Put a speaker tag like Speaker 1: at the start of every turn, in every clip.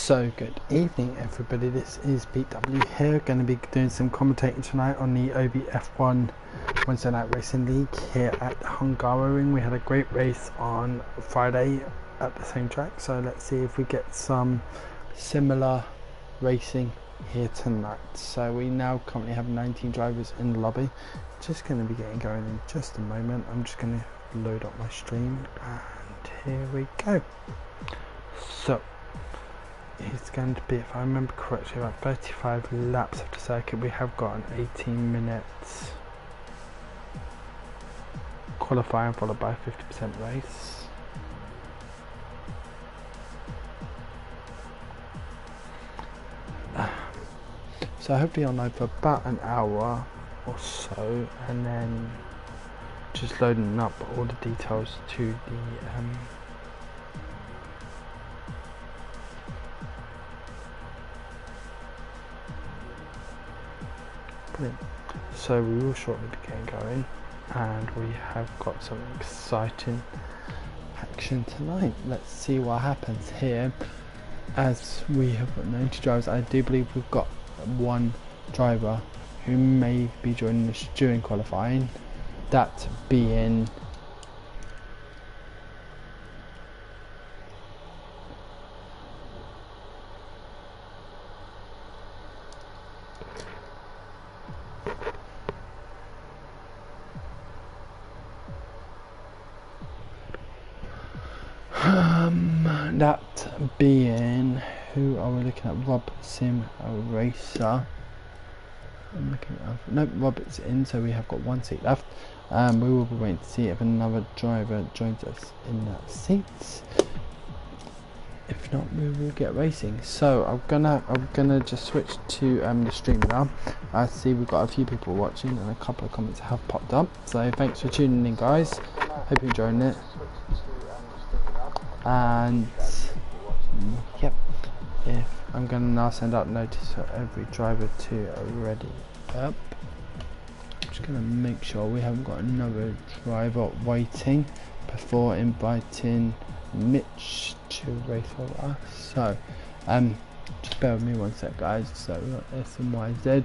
Speaker 1: So good evening everybody, this is BW here, going to be doing some commentating tonight on the OBF1 Wednesday Night Racing League here at Hungary. We had a great race on Friday at the same track, so let's see if we get some similar racing here tonight. So we now currently have 19 drivers in the lobby. Just going to be getting going in just a moment. I'm just going to load up my stream and here we go. So it's going to be, if I remember correctly, about 35 laps of the circuit. We have got an 18 minutes qualifying followed by a 50% race. So hopefully I'll know for about an hour or so, and then just loading up all the details to the brilliant. So we will shortly be getting going, and we have got some exciting action tonight. Let's see what happens here. As we have got 90 drivers, I do believe we've got one driver who may be joining us during qualifying, that being who are we looking at? Rob Sim Racer. I'm looking at, nope, Robert's in, so we have got one seat left. We will be waiting to see if another driver joins us in that seat. If not, we will get racing. So I'm gonna just switch to the stream now. I see we've got a few people watching and a couple of comments have popped up. So thanks for tuning in, guys. Hope you're enjoying it. And yep, if I'm gonna now send out notice for every driver to ready up. I'm just gonna make sure we haven't got another driver waiting before inviting Mitch to race for us. So just bear with me one sec, guys. So we've got S and Y Z.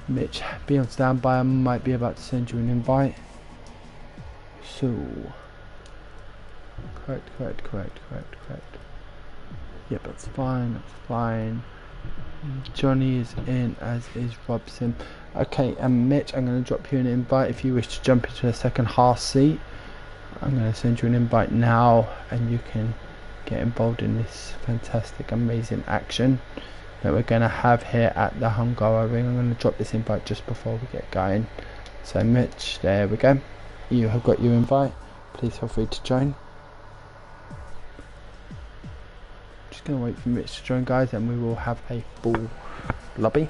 Speaker 1: Mitch, be on standby. I might be about to send you an invite. So correct. Yep, that's fine. Johnny is in, as is Robson. Okay, and Mitch, I'm going to drop you an invite if you wish to jump into the second half seat. I'm going to send you an invite now, and you can get involved in this fantastic, amazing action that we're going to have here at the Hungary Ring. I'm going to drop this invite just before we get going. So Mitch, there we go. You have got your invite. Please feel free to join. Just going to wait for Mitch to join, guys, and we will have a full lobby.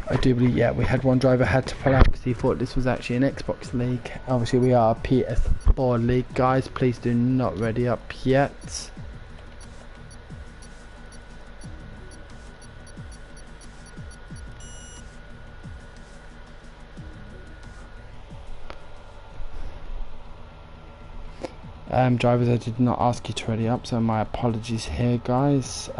Speaker 1: I do believe, yeah, we had one driver had to pull out because he thought this was actually an Xbox league. Obviously we are a PS4 league, guys. Please do not ready up yet. Drivers, I did not ask you to ready up, so my apologies here, guys.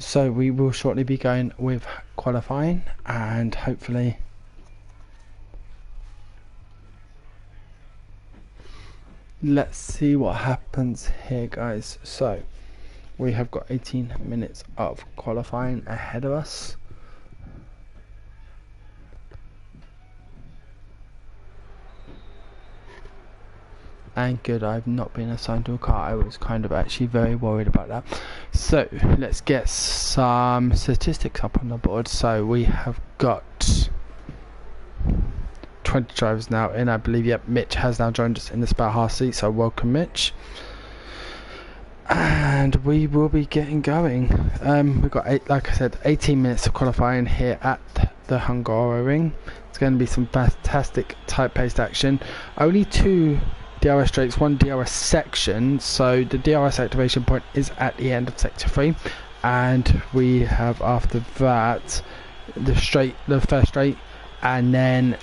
Speaker 1: So we will shortly be going with qualifying, and hopefully let's see what happens here, guys. So we have got 18 minutes of qualifying ahead of us. And good, I've not been assigned to a car. I was kind of actually very worried about that. So let's get some statistics up on the board. So we have got 20 drivers now in, I believe. Yep, Mitch has now joined us in the spare half seat, so welcome, Mitch. and we will be getting going. We've got like I said, 18 minutes of qualifying here at the Hungary. It's going to be some fantastic tight-paced action. Only 2 DRS straights, 1 DRS section, so the DRS activation point is at the end of sector 3, and we have after that the first straight, and then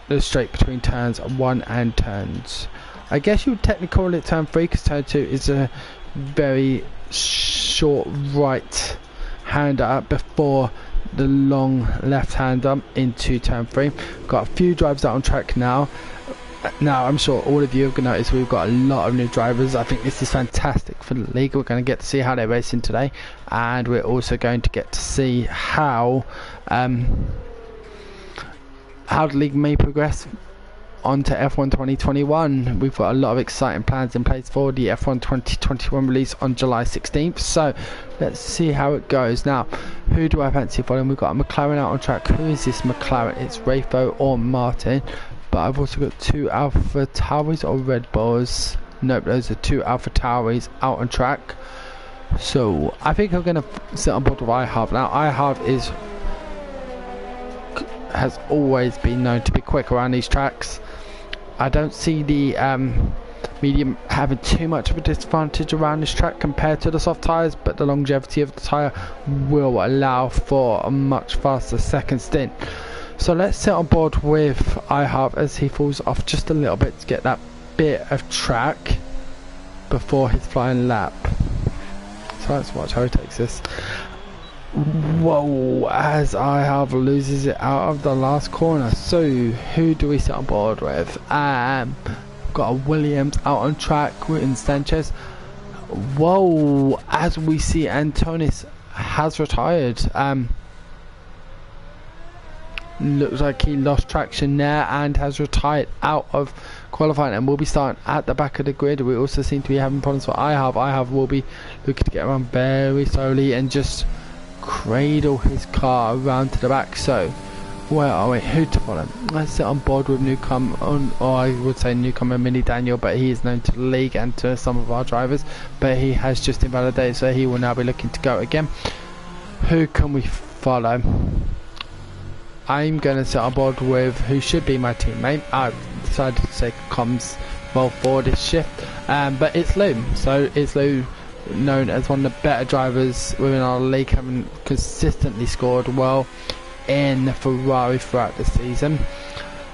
Speaker 1: the straight between turns 1 and turns. I guess you would technically call it turn 3 because turn 2 is a very short right hander before the long left hander into turn 3. Got a few drivers out on track now. Now I'm sure all of you have noticed we've got a lot of new drivers. I think this is fantastic for the league. We're going to get to see how they're racing today, and we're also going to get to see how the league may progress onto F1 2021. We've got a lot of exciting plans in place for the F1 2021 release on July 16th, so let's see how it goes. Now, who do I fancy following? We've got a McLaren out on track. Who is this McLaren? It's Rafo or Martin, but I've also got 2 Alpha Tauris or Red Bulls. Nope, those are 2 Alpha Tauris out on track. So I think I'm going to sit on board with iHarv. Now iHarv has always been known to be quick around these tracks. I don't see the medium having too much of a disadvantage around this track compared to the soft tyres, but the longevity of the tyre will allow for a much faster second stint. So let's sit on board with iHarv as he falls off just a little bit to get that bit of track before his flying lap. So let's watch how he takes this. Whoa, as iHarv loses it out of the last corner. So who do we sit on board with? Got a Williams out on track with Sanchez. Whoa, as we see Antonis has retired. Looks like he lost traction there and has retired out of qualifying and will be starting at the back of the grid. We also seem to be having problems for iHarv. iHarv will be looking to get around very slowly and just cradle his car around to the back. So where are we? Who to follow? Let's sit on board with newcomer, or I would say newcomer Mini Daniel, but he is known to the league and to some of our drivers, but he has just invalidated, so he will now be looking to go again. Who can we follow? I'm going to sit on board with who should be my teammate. I've decided to say comms well for this shift, but it's Lou. So it's Lou, known as one of the better drivers within our league, having consistently scored well in the Ferrari throughout the season.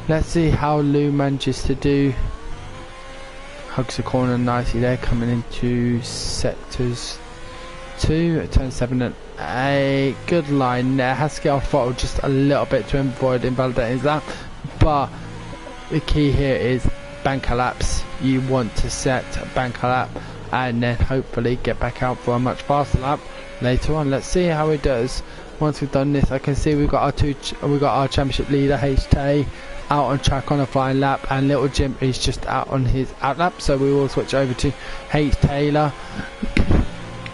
Speaker 1: Let's see how Lou manages to do. Hugs the corner nicely there, coming into sectors 2 at turn 7 and 8. Good line there. Has to get off throttle just a little bit to avoid invalidating that, but the key here is banker laps. You want to set a banker lap and then hopefully get back out for a much faster lap later on. Let's see how it does. Once we've done this, I can see we've got our championship leader HT out on track on a flying lap, and Little Jim is just out on his out lap, so we will switch over to H Taylor.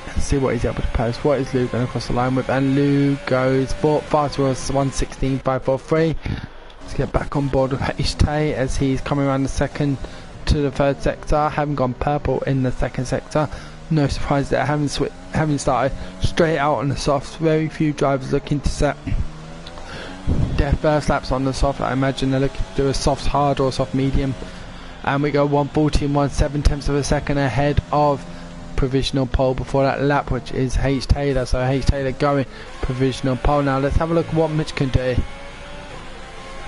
Speaker 1: Let's see what he's able to post. What is Lou going to cross the line with? And Lou goes for faster 1:16.543. Let's get back on board with HT as he's coming around the second to the third sector, having gone purple in the second sector. No surprise there, having started straight out on the softs. Very few drivers looking to set their first laps on the soft. I imagine they're looking to do a soft hard or a soft medium, and we go 1:40 and 1/7 of a second ahead of provisional pole before that lap, which is H Taylor. So H Taylor going provisional pole. Now let's have a look at what Mitch can do.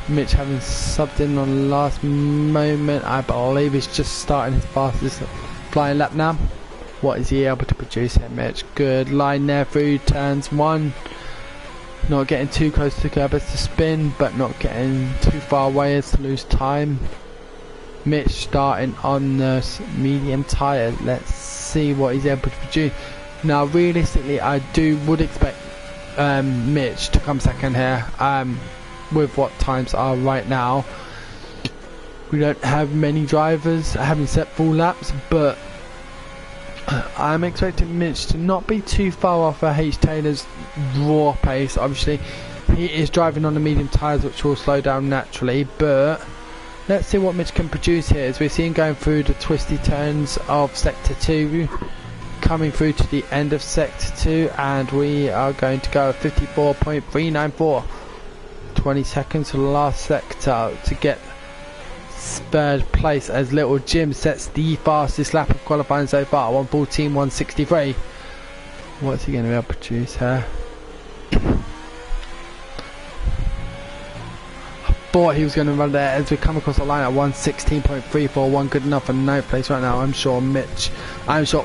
Speaker 1: Mitch having subbed in on the last moment, I believe he's just starting his fastest flying lap now. What is he able to produce here, Mitch? Good line there through turns 1. Not getting too close to curb as to spin, but not getting too far away as to lose time. Mitch starting on the medium tyre. Let's see what he's able to produce. Now realistically, I would expect Mitch to come second here. With what times are right now, we don't have many drivers having set full laps, but I'm expecting Mitch to not be too far off of H Taylor's raw pace. Obviously he is driving on the medium tyres, which will slow down naturally, but let's see what Mitch can produce here as we see him going through the twisty turns of sector 2, coming through to the end of sector 2, and we are going to go 54.394. 20 seconds to the last sector to get third place as Little Jim sets the fastest lap of qualifying so far, 1:14.163. What's he going to be able to produce here? Thought he was going to run there as we come across the line at 1:16.341. Good enough for 9th place right now. I'm sure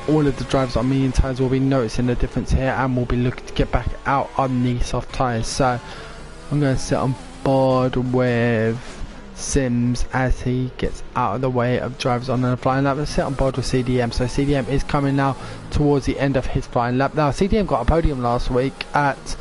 Speaker 1: all of the drivers on medium tyres will be noticing the difference here and will be looking to get back out on the soft tyres. So I'm going to sit on board with Sims as he gets out of the way of drivers on the flying lap. Let's sit on board with CDM. So CDM is coming now towards the end of his flying lap. Now CDM got a podium last week at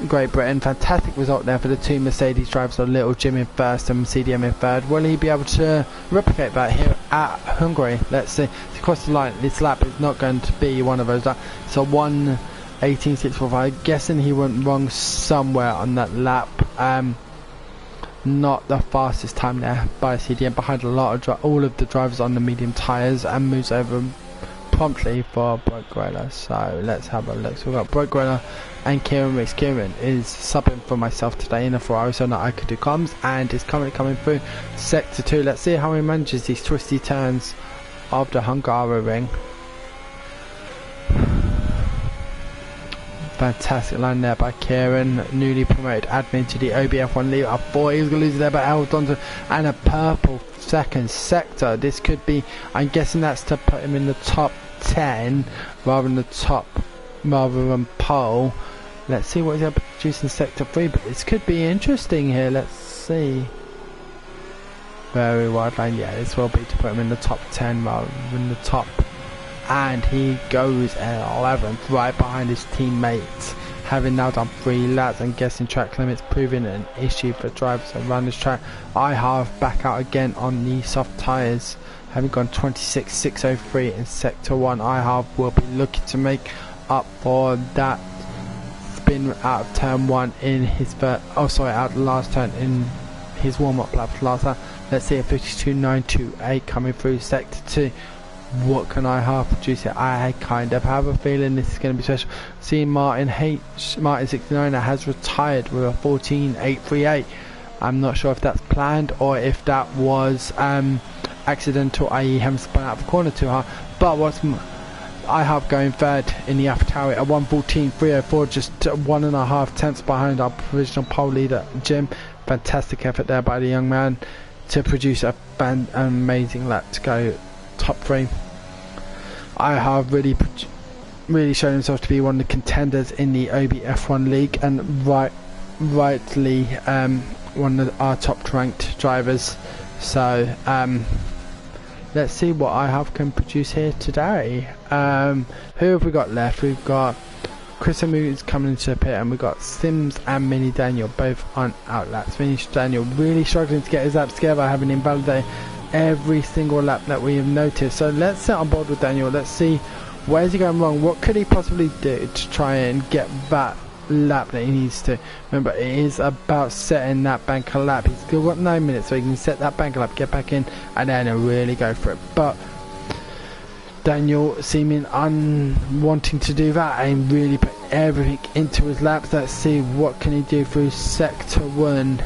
Speaker 1: Great Britain. Fantastic result there for the two Mercedes drivers, so Little Jim in first and CDM in third. Will he be able to replicate that here at Hungary? Let's see. To cross the line, this lap is not going to be one of those laps. So 1:18.645. I'm guessing he went wrong somewhere on that lap. Not the fastest time there by CDM, behind a lot of all of the drivers on the medium tyres, and moves over promptly for Broke Gorilla. So let's have a look. So we've got Broke Gorilla and Kieran Reese. Kieran is subbing for myself today in a Ferrari so that I could do comms, and is currently coming through sector 2. Let's see how he manages these twisty turns of the Hungary ring. Fantastic line there by Kieran, newly promoted admin to the OBF1 leader. I thought he was going to lose there, but held on to, and a purple second sector. This could be, I'm guessing that's to put him in the top 10 rather than pole. Let's see what he's able to produce in sector 3, but this could be interesting here. Let's see. Very wide line. Yeah, this will be to put him in the top 10 rather than the top. And he goes at 11th, right behind his teammates, having now done 3 laps. I'm guessing track limits proving an issue for drivers around this track. I have back out again on the soft tyres, having gone 26.603 in sector 1. I have will be looking to make up for that spin out of turn 1 in his out of the last turn in his warm-up lap last lap. Let's see a 52.928 coming through sector 2. What can I have produce here? I kind of have a feeling this is going to be special. Seeing Martin 69 has retired with a 14.838. I'm not sure if that's planned or if that was accidental, i.e. him spun out of the corner too hard. But what's I have going third in the AlphaTauri at 1:14.304, just 1.5 tenths behind our provisional pole leader Jim. Fantastic effort there by the young man to produce an amazing lap to go top 3. I have really shown himself to be one of the contenders in the OBF1 league, and rightly one of our top ranked drivers. So let's see what I have can produce here today. Who have we got left? We've got Chris Amu coming into the pit, and we've got Sims and Mini Daniel both on out laps. Mini Daniel really struggling to get his laps together, having invalidated every single lap that we have noticed. So let's sit on board with Daniel. Let's see where's he going wrong. What could he possibly do to try and get that lap that he needs to? Remember, it is about setting that banker lap. He's still got 9 minutes, so he can set that banker lap, get back in, and then really go for it. But Daniel seeming unwanting to do that and really put everything into his laps. Let's see what can he do through sector 1.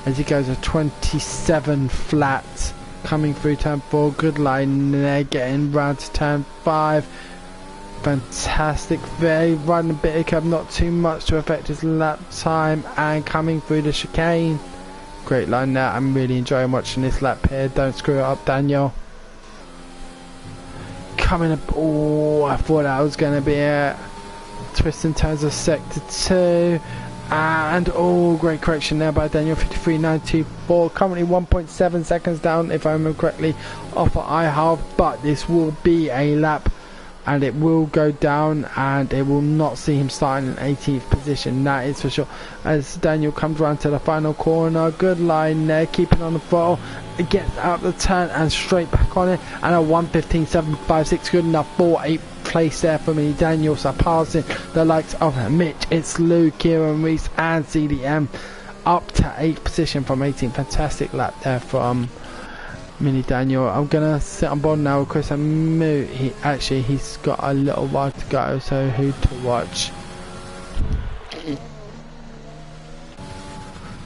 Speaker 1: As he goes a 27 flat, coming through turn 4, good line there, getting round to turn 5. Fantastic, very riding a bit of curb, not too much to affect his lap time, and coming through the chicane. Great line there. I'm really enjoying watching this lap here. Don't screw it up, Daniel. Coming up, oh, I thought that was going to be a twist in terms of sector 2. And oh, great correction there by Daniel, 53.924, currently 1.7 seconds down if I remember correctly off of iHalf, but this will be a lap and it will go down and it will not see him starting in 18th position, that is for sure. As Daniel comes round to the final corner, good line there, keeping on the throttle, it gets out the turn and straight back on it, and a 1:15.756, good enough for 8th place there for me. Daniel surpassing the likes of Mitch, it's Lou, Kieran Reese and CDM up to 8th position from 18th. Fantastic lap there from Mini Daniel. I'm gonna sit on board now with Chris and Moo. He's got a little while to go, so who to watch?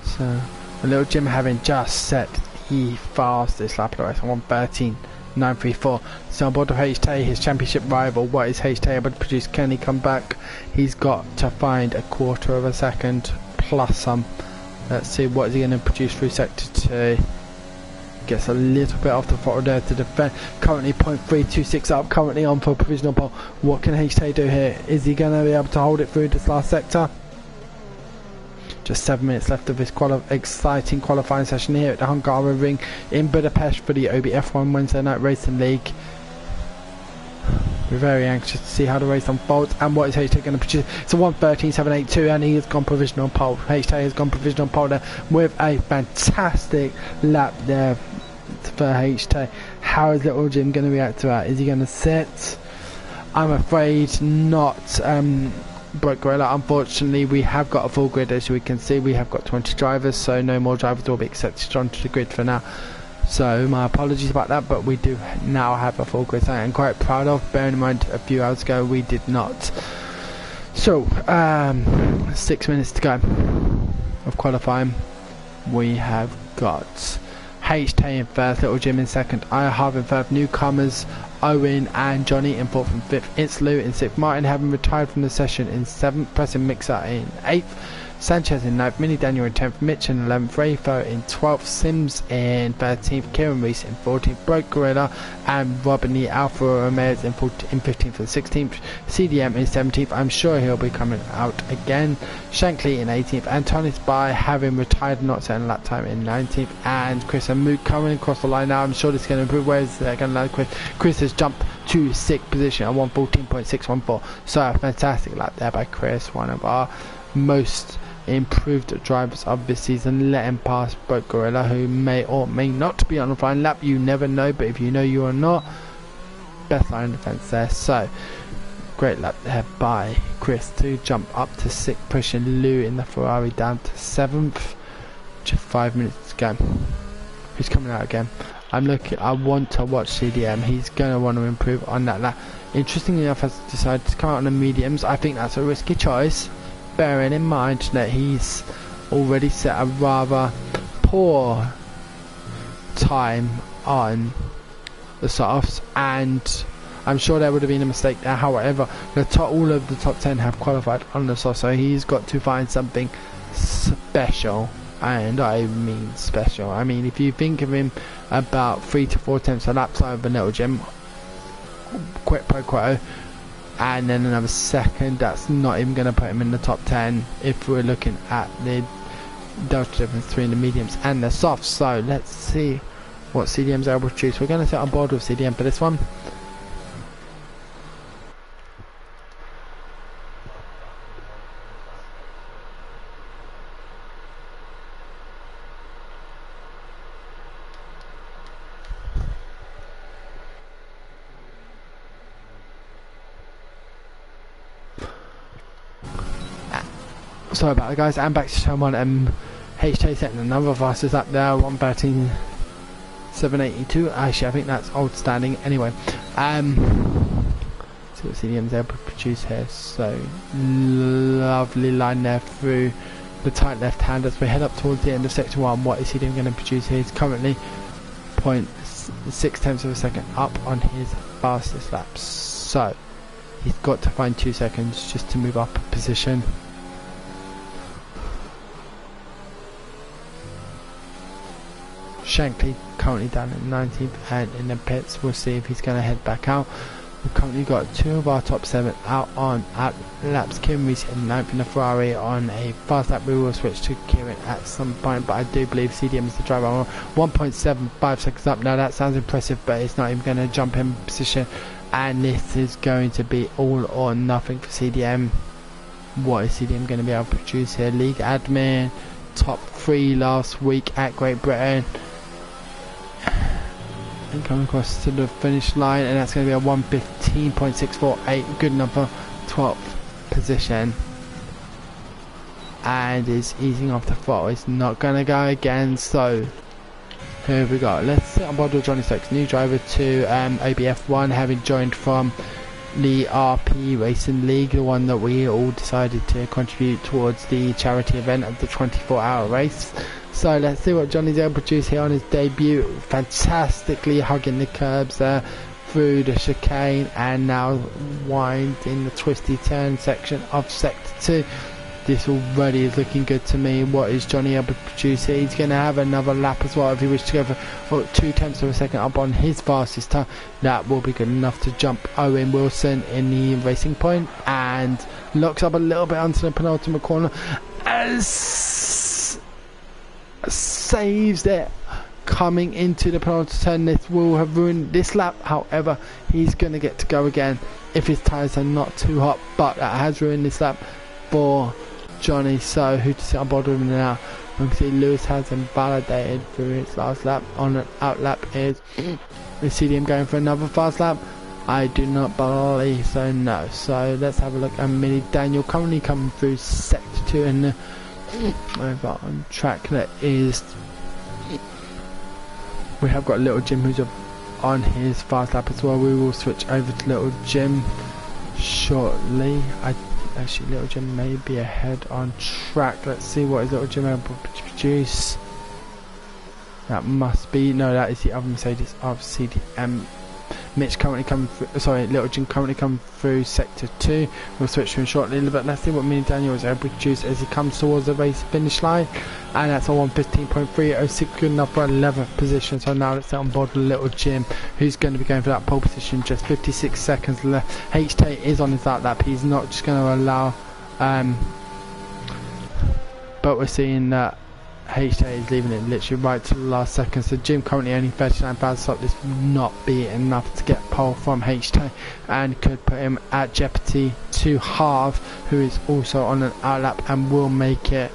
Speaker 1: So, a little Jim having just set the fastest lap of the race on 1:13.934. So on board of HT, his championship rival. What is HT able to produce? Can he come back? He's got to find a quarter of a second plus some. Let's see what is he going to produce through sector 2. Gets a little bit off the throttle there to defend. Currently 0.326 up, currently on for provisional pole. What can HT do here? Is he going to be able to hold it through this last sector? Just 7 minutes left of this exciting qualifying session here at the Hungary ring in Budapest for the OBF1 Wednesday Night Racing League. We're very anxious to see how the race unfolds and what is HT going to produce. It's a 1:13.782 and he has gone provisional pole. HT has gone provisional pole there with a fantastic lap there for HT. How is little Jim going to react to that? Is he going to sit? I'm afraid not. Broke Gorilla. Unfortunately, we have got a full grid. As we can see, we have got 20 drivers, so no more drivers will be accepted onto the grid for now. So my apologies about that, but we do now have a full grid. I am quite proud of, bearing in mind a few hours ago we did not. So 6 minutes to go of qualifying. We have got HT in first, Little Jim in second, I Harv in third, newcomers Owen and Johnny in fourth and fifth, It's Lou in sixth, Martin having retired from the session in seventh, Pressing Mixer in eighth, Sanchez in ninth, Mini Daniel in 10th, Mitch in 11th, Rayfo in 12th, Sims in 13th, Kieran Reese in 14th, Broke Gorilla and Robin the Alpha Ramirez in 15th and 16th, CDM in 17th, I'm sure he'll be coming out again, Shankly in 18th, Antonis Spy having retired not setting lap time in 19th, and Chris and Moot coming across the line now. I'm sure this is going to improve. Where's they're going to land Chris? Chris has jumped to 6th position at 1:14.614, so a fantastic lap there by Chris, one of our most improved drivers of this season, letting past Broke Gorilla, who may or may not be on the flying lap. You never know, but if you know you are not, best line of defense there. So great lap there by Chris to jump up to 6th, pushing Lou in the Ferrari down to 7th. Just 5 minutes to go. Who's coming out again? I want to watch CDM. He's going to want to improve on that lap. Interestingly enough, has decided to come out on the mediums. I think that's a risky choice, bearing in mind that he's already set a rather poor time on the softs, and I'm sure there would have been a mistake there. However, all of the top 10 have qualified on the softs, so he's got to find something special, and I mean special. I mean, if you think of him about 3 to 4 tenths a lap slower than Little Jim, quid pro quo, and then another second, that's not even going to put him in the top 10 if we're looking at the delta difference between the mediums and the softs. So let's see what CDM's able to choose. We're going to sit on board with CDM for this one. Sorry about that, guys. I'm back to show one. HT setting another fastest up there, 1:13.782. Actually, I think that's old standing. Anyway, see what CDM's able to produce here. So lovely line there through the tight left hand as we head up towards the end of sector 1. What is CDM going to produce here? He's currently 0.6 tenths of a second up on his fastest laps. So he's got to find 2 seconds just to move up a position. Shankly currently down at 19th and in the pits. We'll see if he's going to head back out. We've currently got 2 of our top 7 out on at laps. Kieran Reese in 9th in the Ferrari on a fast lap. We will switch to Kieran at some point, but I do believe CDM is the driver on 1.75 seconds up. Now that sounds impressive, but it's not even going to jump in position, and this is going to be all or nothing for CDM. What is CDM going to be able to produce here? League admin, top 3 last week at Great Britain, and coming across to the finish line, and that's going to be a 1:15.648, good number, 12th position, and is easing off the throttle. It's not going to go again, so Here we go. Let's sit on board with Johnny Stokes, new driver to OBF1, having joined from the RP Racing League, the one that we all decided to contribute towards the charity event of the 24-hour race. So let's see what Johnny's able to produce here on his debut. Fantastically hugging the curbs there through the chicane, and now winds in the twisty turn section of sector 2. This already is looking good to me. What is Johnny able to produce here? He's going to have another lap as well if he wishes to go for 2/10 of a second up on his fastest time. That will be good enough to jump Owen Wilson in the racing point, and locks up a little bit onto the penultimate corner as saves it coming into the penultimate turn. This will have ruined this lap. However, he's going to get to go again if his tyres are not too hot, but that has ruined this lap for Johnny. So who to sit on board with him now? We can see Lewis has invalidated through his last lap. On an out lap is we see him going for another fast lap. I do not believe so, no. So let's have a look at Mini Daniel currently coming through sector 2 and over on track. That is, we have got Little Jim who's on his fast lap as well. We will switch over to Little Jim shortly. Actually, Little Jim may be ahead on track. Let's see what is Little Jim able to produce. That must be, no, that is the other Mercedes of CDM. Mitch currently coming through, sorry, Little Jim currently coming through sector 2. We'll switch to him shortly, but let's see what Mini Daniel is able to produce as he comes towards the race finish line. And that's a 1:15.306, good enough for 11th position. So now let's get on board with Little Jim, who's going to be going for that pole position. Just 56 seconds left. HT is on his out lap. He's not just going to allow, but we're seeing that HT is leaving it literally right to the last second. So Jim currently only 39,000 stock. This will not be enough to get pole from HT and could put him at jeopardy to Harv, who is also on an out lap and will make it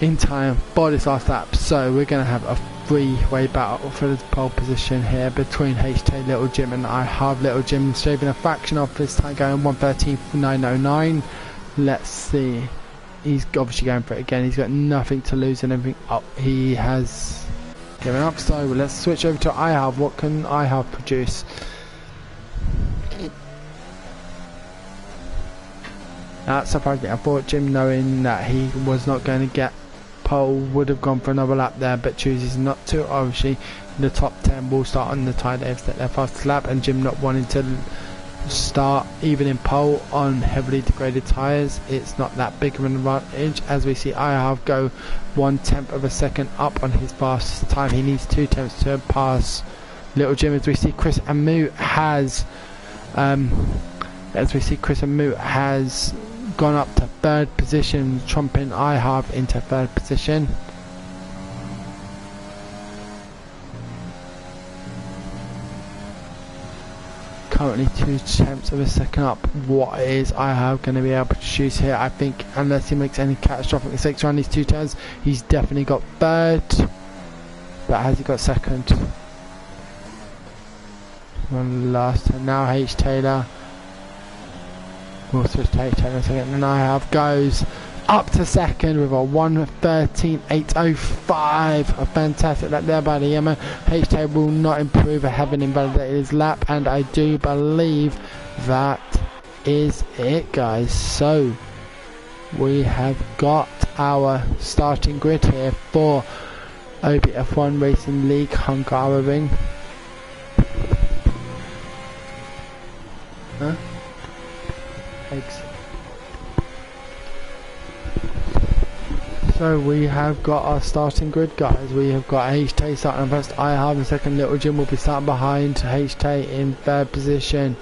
Speaker 1: in time for this last lap. So we're going to have a three-way battle for the pole position here between HT, Little Jim and I Harv. Little Jim shaving a fraction off this time, going 1:13.909. Let's see. He's obviously going for it again. He's got nothing to lose and everything. Oh, he has given up. So let's switch over to iHalve. What can iHalve produce? That surprised me. I thought Jim, knowing that he was not going to get pole, would have gone for another lap there, but chooses not to. Obviously, the top 10 will start on the tyre. They've set their fastest lap, and Jim not wanting to start even in pole on heavily degraded tyres. It's not that big of an advantage, as we see iHalve go 1/10 of a second up on his fastest time. He needs 2/10 to pass Little Jim, as we see Chris Amu has gone up to 3rd position, trumping iHalve into 3rd position. Currently 2/10 of a second up. What is iHalve going to be able to choose here? I think unless he makes any catastrophic mistakes around these 2 turns, he's definitely got 3rd. But has he got 2nd? One last turn now. H Taylor. We'll switch to H Taylor in a second. And iHalve goes up to 2nd with a 1:13.805. A fantastic lap there by the Yemen. HT will not improve, having invalidated his lap, and I do believe that is it, guys. So we have got our starting grid here for OBF1 Racing League Hungary. Eggs. So we have got our starting grid, guys. We have got HT starting first, iHalve in 2nd, Little Jim will be starting behind HT in 3rd position.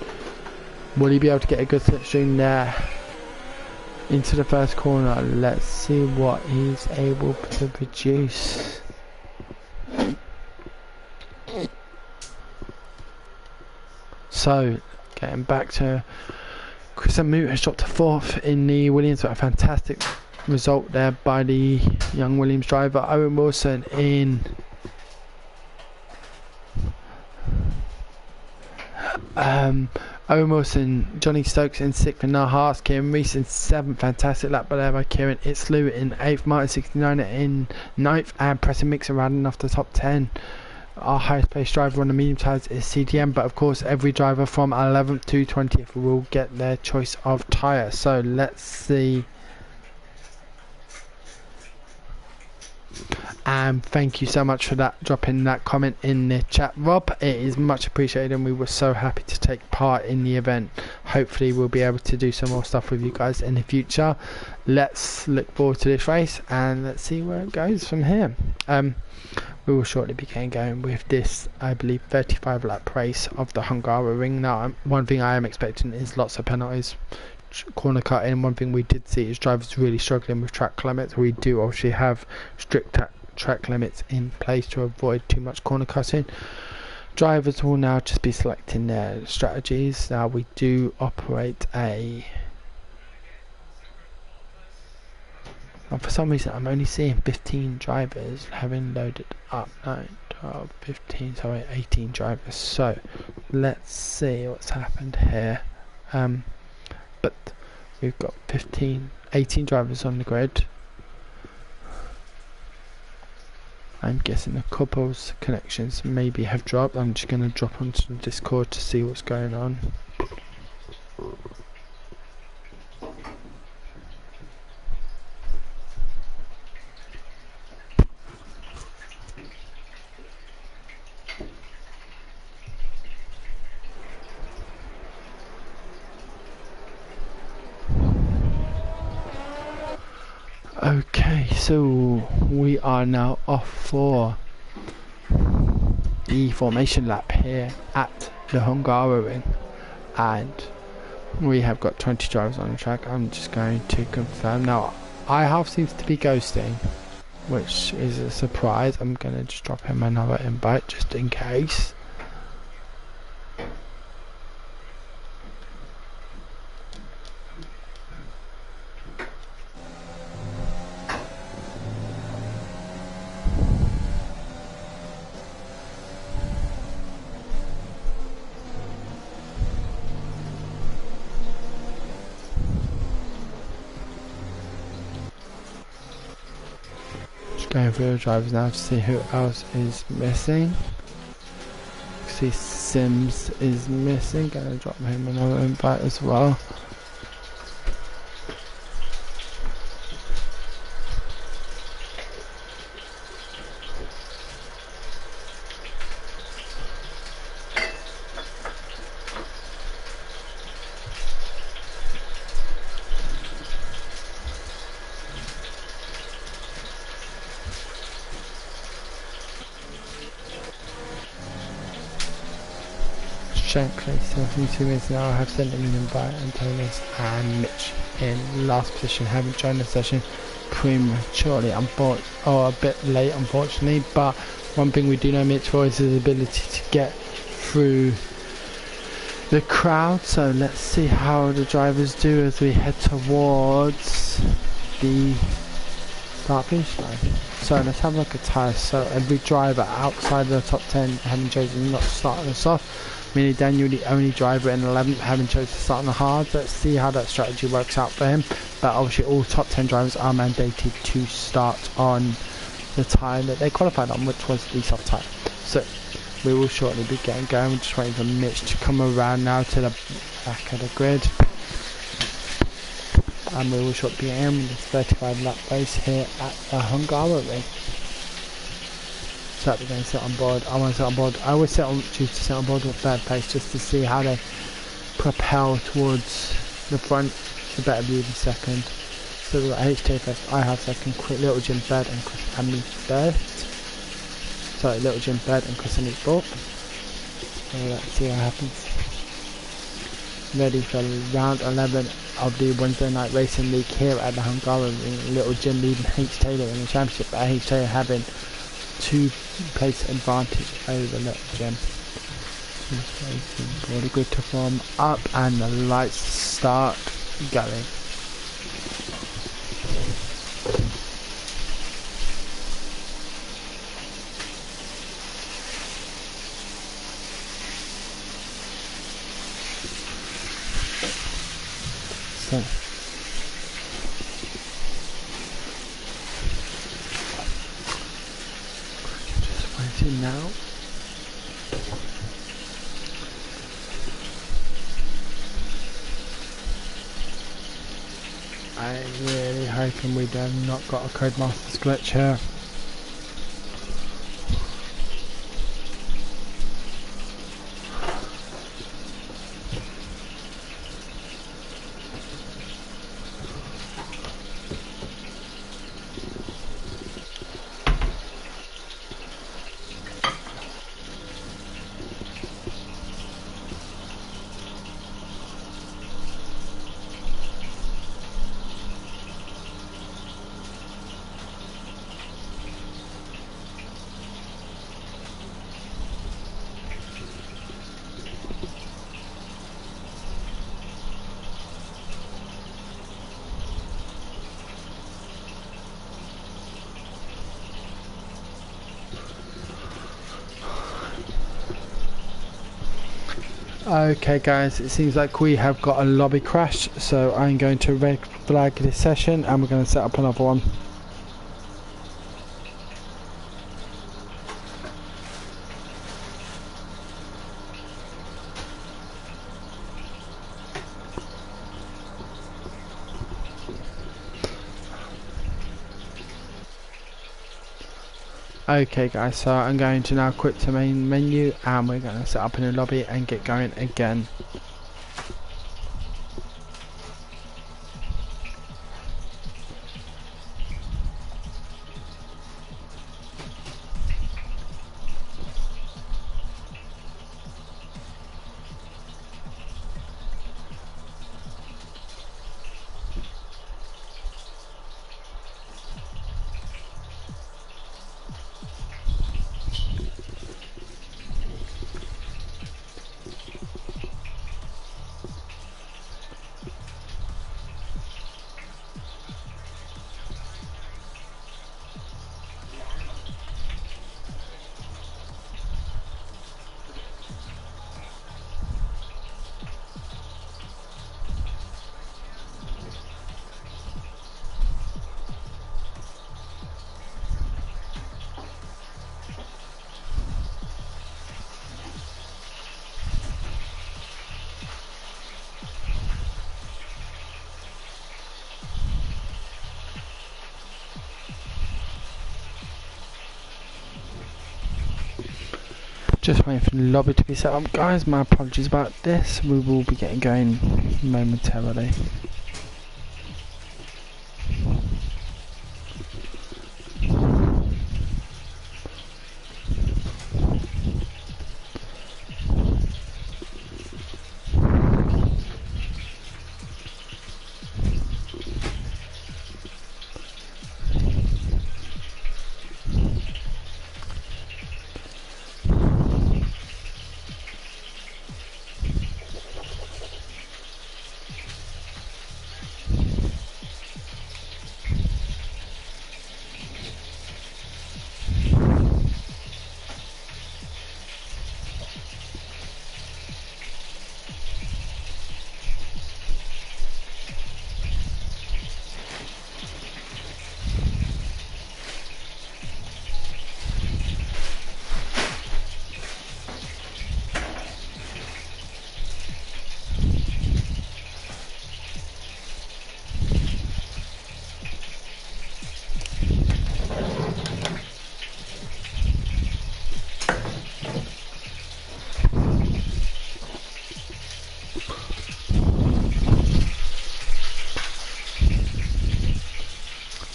Speaker 1: Will he be able to get a good slipstream there into the 1st corner? Let's see what he's able to produce. So getting back to Chris Amoot has dropped to 4th in the Williams, but a fantastic result there by the young Williams driver. Owen Wilson in Owen Wilson, Johnny Stokes in 6th with no hearts. Kieran Reese in 7th. Fantastic lap there by Kieran Itzlew in 8th. Martin 69 in 9th. And Preston Mixon rounding off the top 10. Our highest placed driver on the medium tyres is CDM, but of course every driver from 11th to 20th will get their choice of tyre. So let's see. And thank you so much for that, dropping that comment in the chat, Rob. It is much appreciated and we were so happy to take part in the event. Hopefully we'll be able to do some more stuff with you guys in the future. Let's look forward to this race and let's see where it goes from here. We will shortly be going with this, I believe, 35 lap race of the Hungaroring. Now, one thing I am expecting is lots of penalties, corner cutting. One thing we did see is drivers really struggling with track limits. We do obviously have strict track limits in place to avoid too much corner cutting. Drivers will now just be selecting their strategies. Now we do operate a... And for some reason I'm only seeing 15 drivers having loaded up. 9, 12, 15, sorry, 18 drivers. So let's see what's happened here. But we've got 18 drivers on the grid. I'm guessing a couple's connections maybe have dropped. I'm just going to drop onto the Discord to see what's going on. Okay, so we are now off for the formation lap here at the Hungaroring, and we have got 20 drivers on the track. I'm just going to confirm now. iHalf seems to be ghosting, which is a surprise. I'm going to just drop him another invite just in case. Going through the drivers now to see who else is missing. See Sims is missing. Gonna drop him another invite as well. Shankly, 72 minutes now. I have sent him an invite. Antonis and Mitch in last position haven't joined the session prematurely, or a bit late unfortunately, but one thing we do know Mitch for is his ability to get through the crowd. So let's see how the drivers do as we head towards the start finish line. So let's have a look at tyres. So every driver outside of the top 10 having chosen not to start us off. Meaning Daniel, the only driver in 11th, having chosen to start on the hard. Let's see how that strategy works out for him. But obviously all top 10 drivers are mandated to start on the tyre that they qualified on, which was the soft tyre. So we will shortly be getting going. We're just waiting for Mitch to come around now to the back of the grid. And we will shortly be in with this 35 lap race here at the Hungaroring. So we're going to sit on board. I want to sit on board. I always choose to sit on board with third place just to see how they propel towards the front. The better be the second. So we've got HT first, I have second, Little Jim third, and Chris Hamley third. Sorry, Little Jim third and Chris Hamley fourth. So let's see what happens. Ready for round 11 of the Wednesday night racing league here at the Hungaroring. Little Jim leading H Taylor in the championship, but H Taylor having 2 place advantage over Little Jim. Really good to form up and the lights start going. in now. I'm really hoping we have not got a Codemasters glitch here. Okay guys, it seems like we have got a lobby crash, so I'm going to red flag this session and we're going to set up another one. Okay guys, so I'm going to now quit the main menu and we're going to set up a new lobby and get going again. Just waiting for the lobby to be set up guys, my apologies about this, we will be getting going momentarily.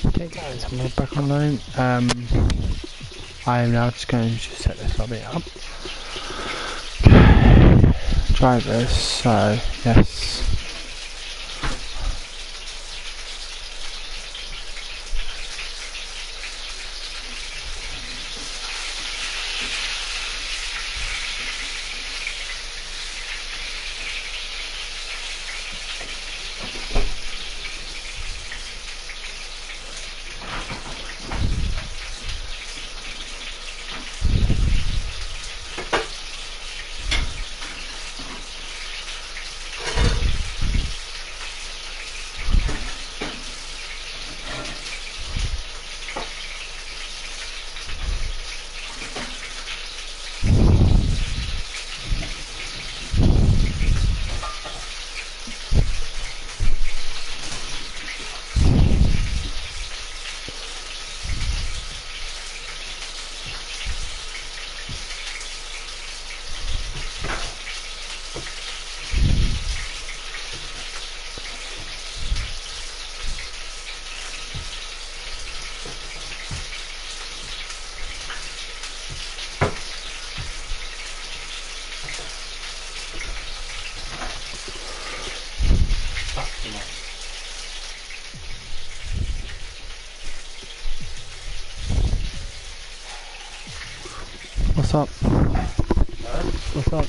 Speaker 1: Okay guys, I'm back online. I am now just going to set this lobby up. Okay. Drivers, so yes. What's up? What's up?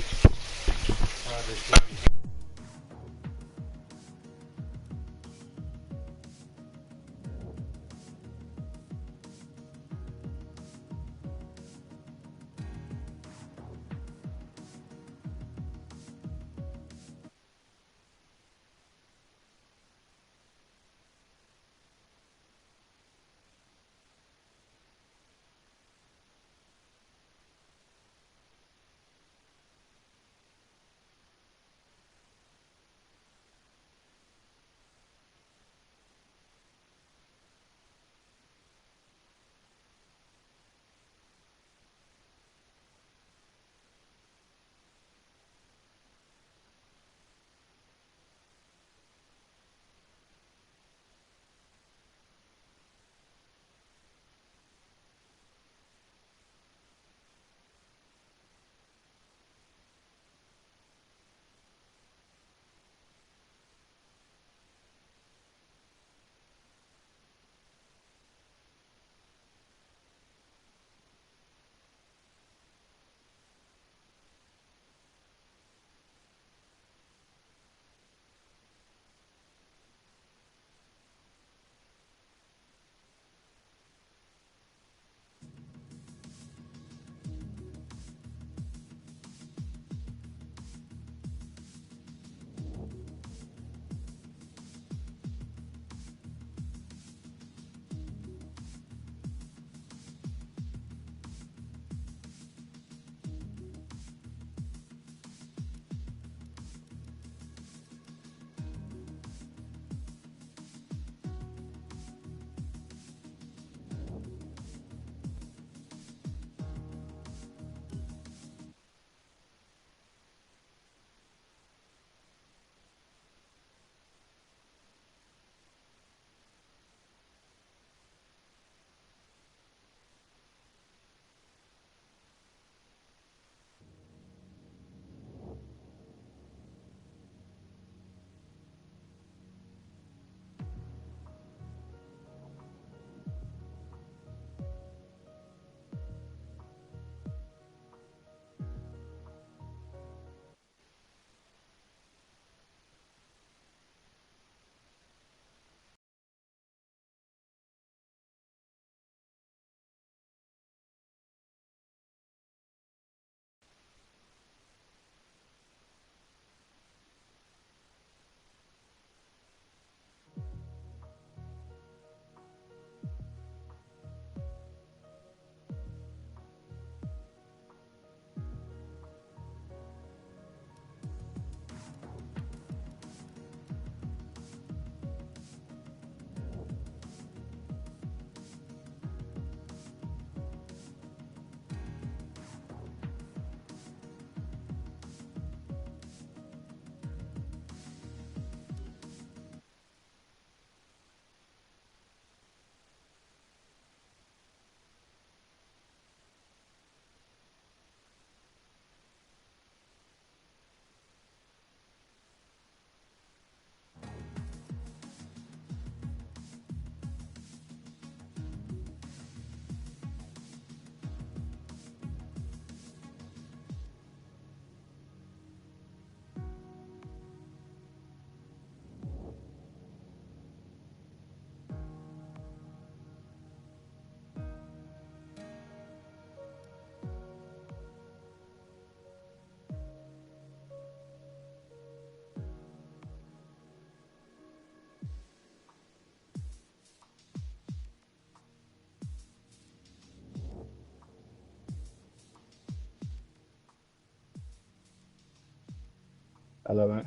Speaker 2: Hello, mate.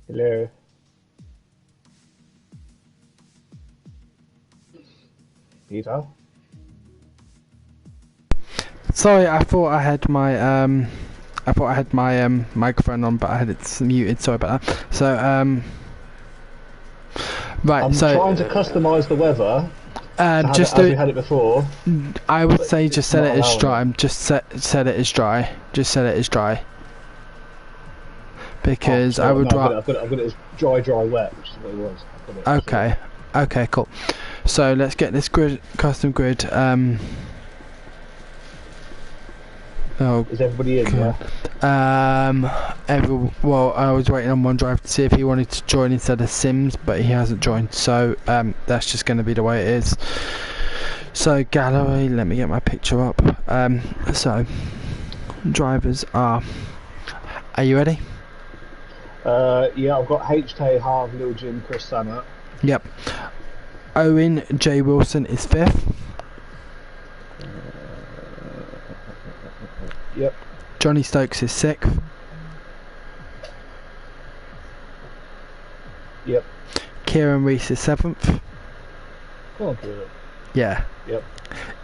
Speaker 2: Hello. Peter?
Speaker 1: Sorry, I thought I had my microphone on, but I had it muted. Sorry about that. So right.
Speaker 2: I'm trying to customise the weather.
Speaker 1: Just
Speaker 2: as we had it before.
Speaker 1: I would say just set it as dry.
Speaker 2: It.
Speaker 1: Just set it as dry. Just set it as dry. Because I would rather.
Speaker 2: I've got it as dry, wet, which is what it was.
Speaker 1: Okay. Okay, cool. So let's get this custom grid Oh,
Speaker 2: Is everybody in? Yeah.
Speaker 1: well, I was waiting on OneDrive to see if he wanted to join instead of Sims, but he hasn't joined, so that's just going to be the way it is. So gallery, let me get my picture up. So drivers are you ready?
Speaker 2: Yeah, I've got HK, Harv, Lil Jim, Chris Sammer.
Speaker 1: Yep. Owen J. Wilson is 5th.
Speaker 2: Yep.
Speaker 1: Johnny Stokes is 6th.
Speaker 2: Yep.
Speaker 1: Kieran Reese is 7th.
Speaker 2: Come on, Kieran.
Speaker 1: Yeah.
Speaker 2: Yep.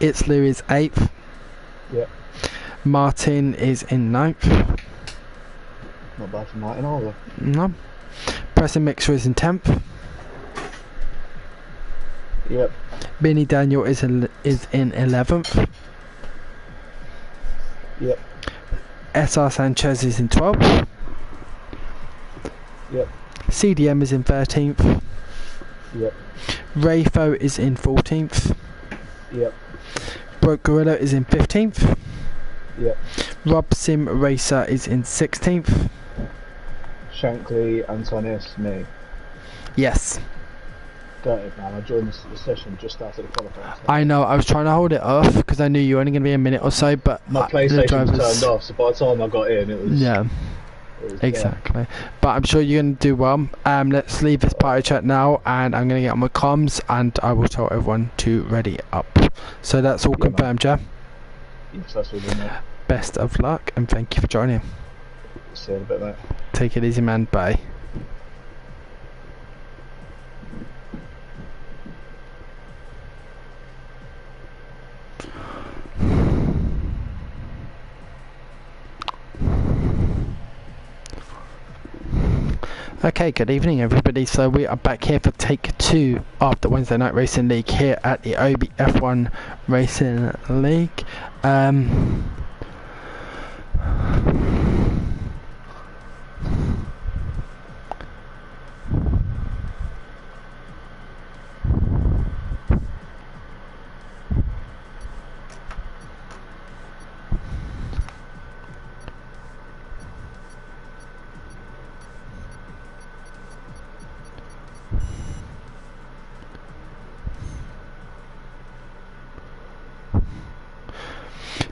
Speaker 1: Itzlu is 8th.
Speaker 2: Yep.
Speaker 1: Martin is in 9th.
Speaker 2: Not bad for Martin either.
Speaker 1: No. Preston Mixer is in 10th.
Speaker 2: Yep.
Speaker 1: Benny Daniel is in 11th.
Speaker 2: Yep.
Speaker 1: SR Sanchez is in 12th.
Speaker 2: Yep.
Speaker 1: CDM is in 13th.
Speaker 2: Yep.
Speaker 1: Rayfo is in 14th.
Speaker 2: Yep.
Speaker 1: Broke Gorilla is in 15th.
Speaker 2: Yep.
Speaker 1: Rob Sim Racer is in 16th.
Speaker 2: Shankly, Antonis, me.
Speaker 1: Yes.
Speaker 2: Gutted, man. I joined the session just after the qualifying.
Speaker 1: I know, I was trying to hold it off because I knew you were only going to be a minute or so, but
Speaker 2: My PlayStation was turned off, so by the time I got in, it was...
Speaker 1: Yeah. Exactly. But I'm sure you're going to do well. Let's leave this party chat now, and I'm going to get on my comms, and I will tell everyone to ready up. So that's all confirmed, yeah?
Speaker 2: Yes, that's all good, mate.
Speaker 1: Best of luck, and thank you for joining.
Speaker 2: See you in a bit, mate.
Speaker 1: Take it easy, man. Bye. Okay, good evening everybody. So we are back here for take 2 of the Wednesday Night Racing League here at the OBF1 Racing League.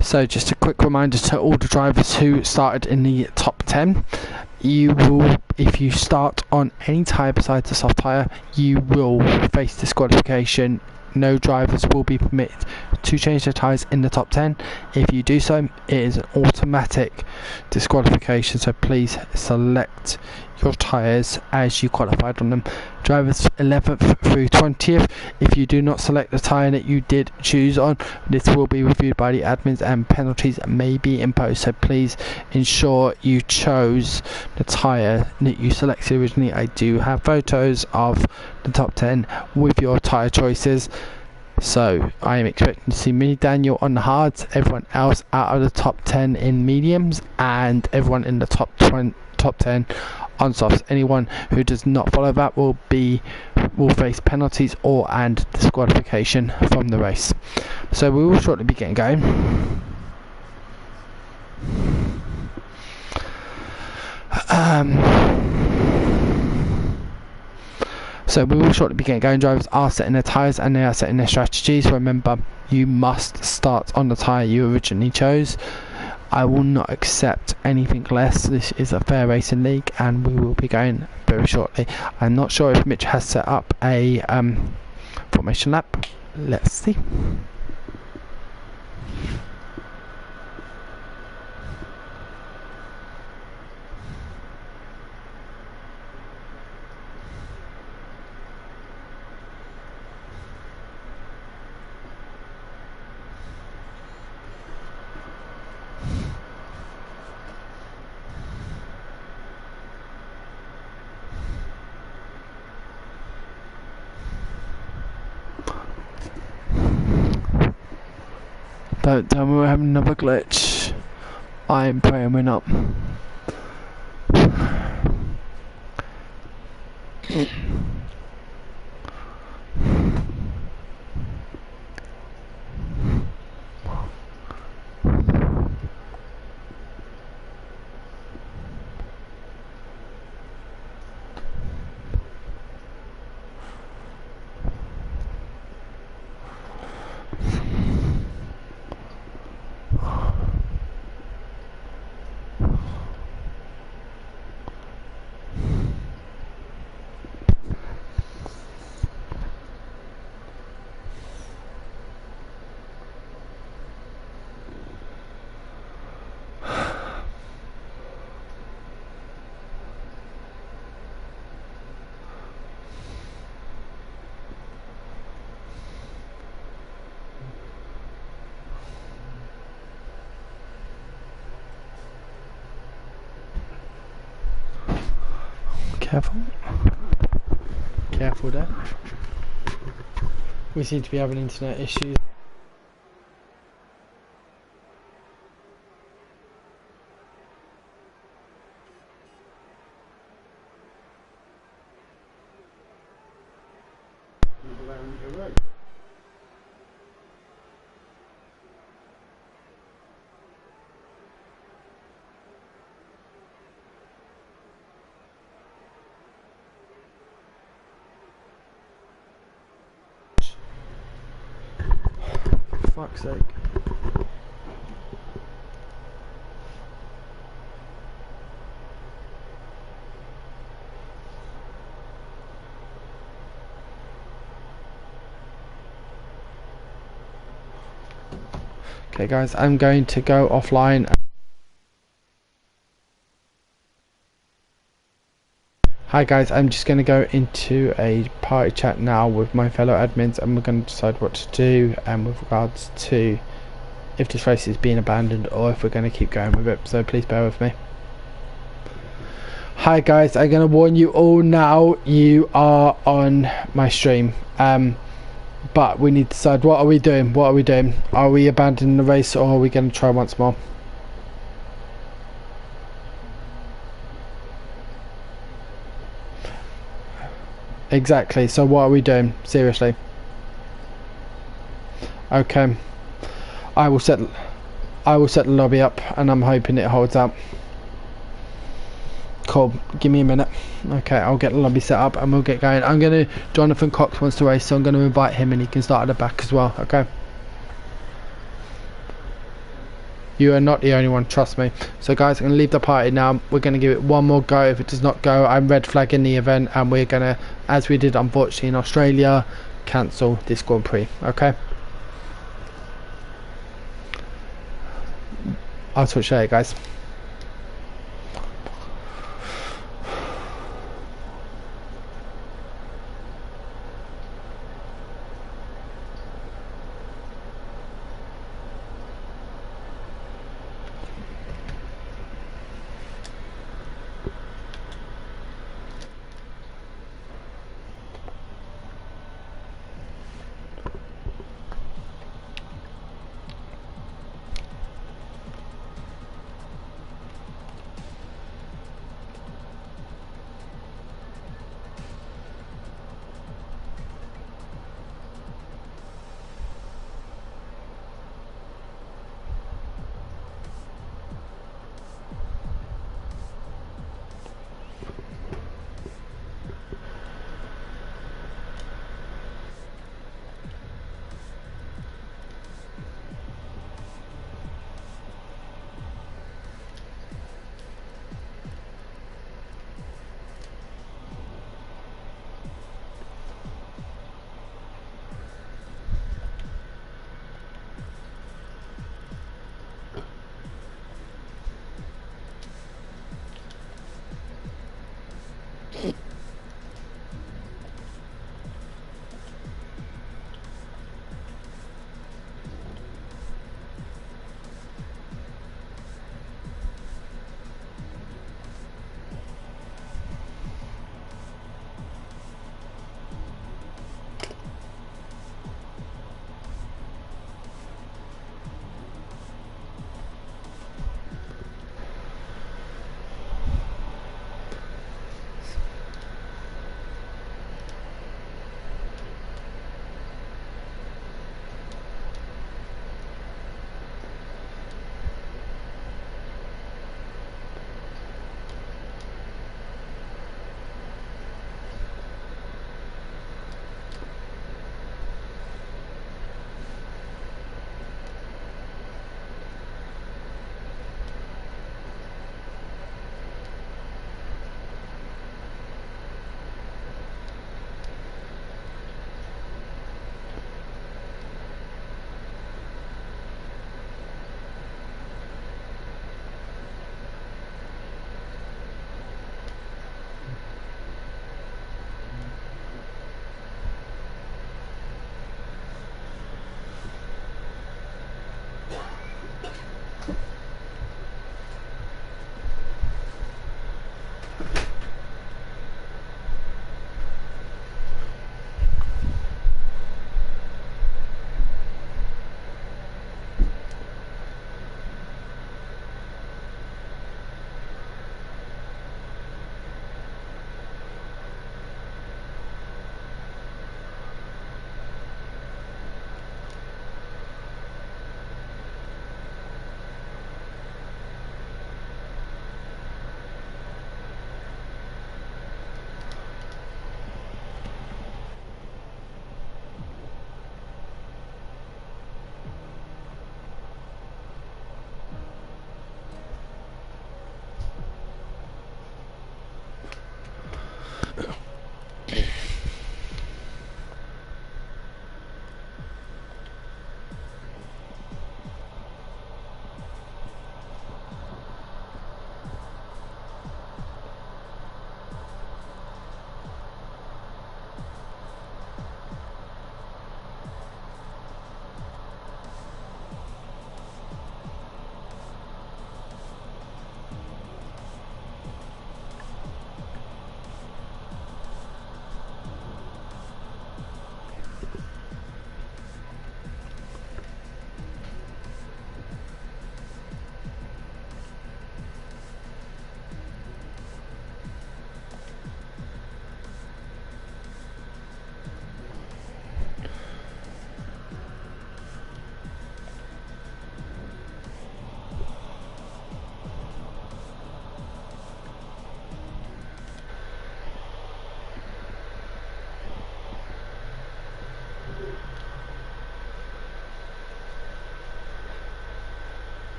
Speaker 1: So just a quick reminder to all the drivers who started in the top 10, you will, if you start on any tyre besides the soft tyre, you will face disqualification. No drivers will be permitted to change their tyres in the top 10. If you do so, it is an automatic disqualification, so please select your tyres as you qualified on them. Drivers 11th through 20th, if you do not select the tyre that you did choose on, this will be reviewed by the admins and penalties may be imposed, so please ensure you chose the tyre that you selected originally. I do have photos of the top 10 with your tyre choices. So I am expecting to see Mini Daniel on the hards, everyone else out of the top 10 in mediums, and everyone in the top 10 on softs. Anyone who does not follow that will face penalties or and disqualification from the race. So we will shortly be getting going. So we will shortly be getting going. Drivers are setting their tyres and they are setting their strategies. Remember, you must start on the tyre you originally chose. I will not accept anything less. This is a fair racing league and we will be going very shortly. I'm not sure if Mitch has set up a formation lap. Let's see. Don't tell me we're having another glitch. I'm praying we're not. Careful. Careful there. We seem to be having internet issues. Fuck's sake. Okay guys, I'm going to go offline. Hi guys, I'm just going to go into a party chat now with my fellow admins, and we're going to decide what to do with regards to if this race is being abandoned or if we're going to keep going with it, so please bear with me. Hi guys, I'm going to warn you all now, you are on my stream, but we need to decide what are we doing, are we abandoning the race or are we going to try once more? Exactly, so what are we doing? Seriously. Okay. I will set the lobby up and I'm hoping it holds up. Cool, give me a minute. Okay, I'll get the lobby set up and we'll get going. Jonathan Cox wants to race, so I'm gonna invite him and he can start at the back as well, okay? You are not the only one, trust me. So guys, I'm going to leave the party now. We're going to give it one more go. If it does not go, I'm red flagging the event and we're going to, as we did unfortunately in Australia, cancel this Grand Prix, okay? I'll switch later guys.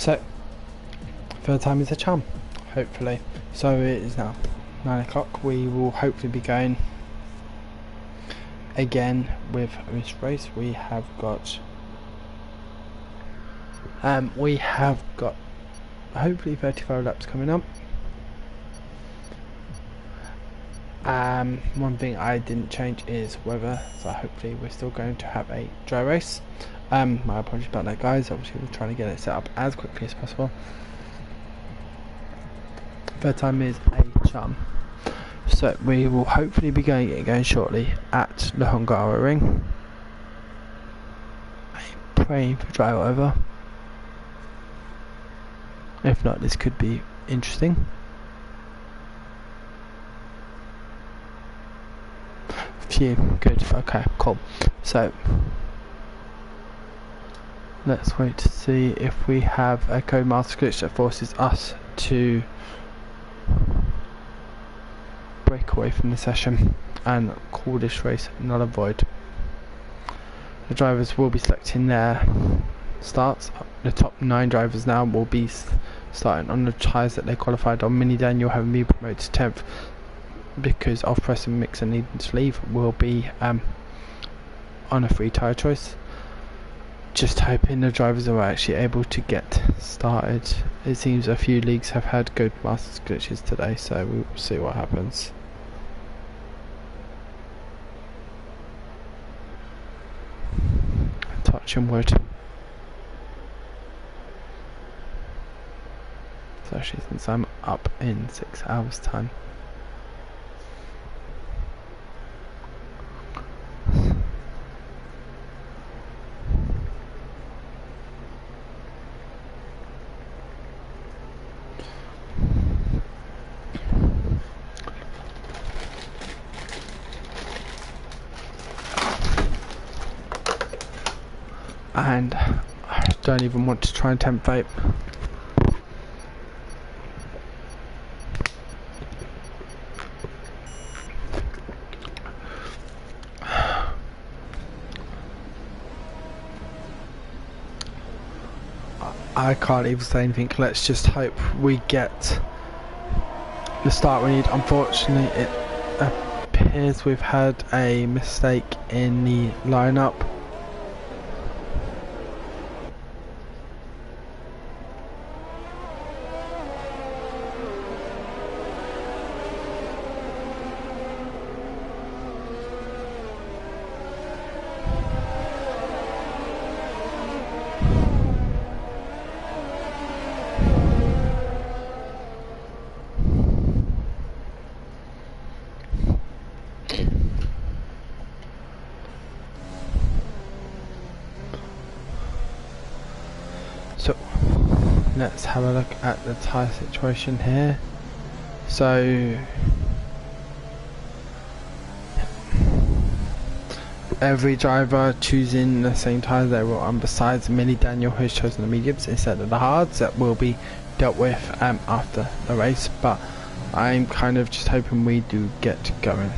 Speaker 1: So, third time is a charm, hopefully. So it is now 9 o'clock. We will hopefully be going again with this race. We have got hopefully 35 laps coming up. One thing I didn't change is weather, so hopefully we're still going to have a dry race. My apologies about that, guys. Obviously we're trying to get it set up as quickly as possible. Third time is a charm. So we will hopefully be going shortly at the Hungary ring. I'm praying for dry weather. If not, this could be interesting. Phew, good, okay, cool. So let's wait to see if we have a Codemaster glitch that forces us to break away from the session and call this race null and void. The drivers will be selecting their starts. The top 9 drivers now will be starting on the tyres that they qualified on. Mini Daniel having been promoted to 10th because of Preston Mixer needing to leave will be on a free tyre choice. Just hoping the drivers are actually able to get started. It seems a few leagues have had Codemasters glitches today, so we'll see what happens. Touching wood. Especially since I'm up in 6 hours time. And I don't even want to try and tempt fate. I can't even say anything. Let's just hope we get the start we need. Unfortunately, it appears we've had a mistake in the lineup. So let's have a look at the tyre situation here. So every driver choosing the same tyres they were on, besides Mini Daniel, who's chosen the mediums instead of the hards that will be dealt with after the race. But I'm kind of just hoping we do get going.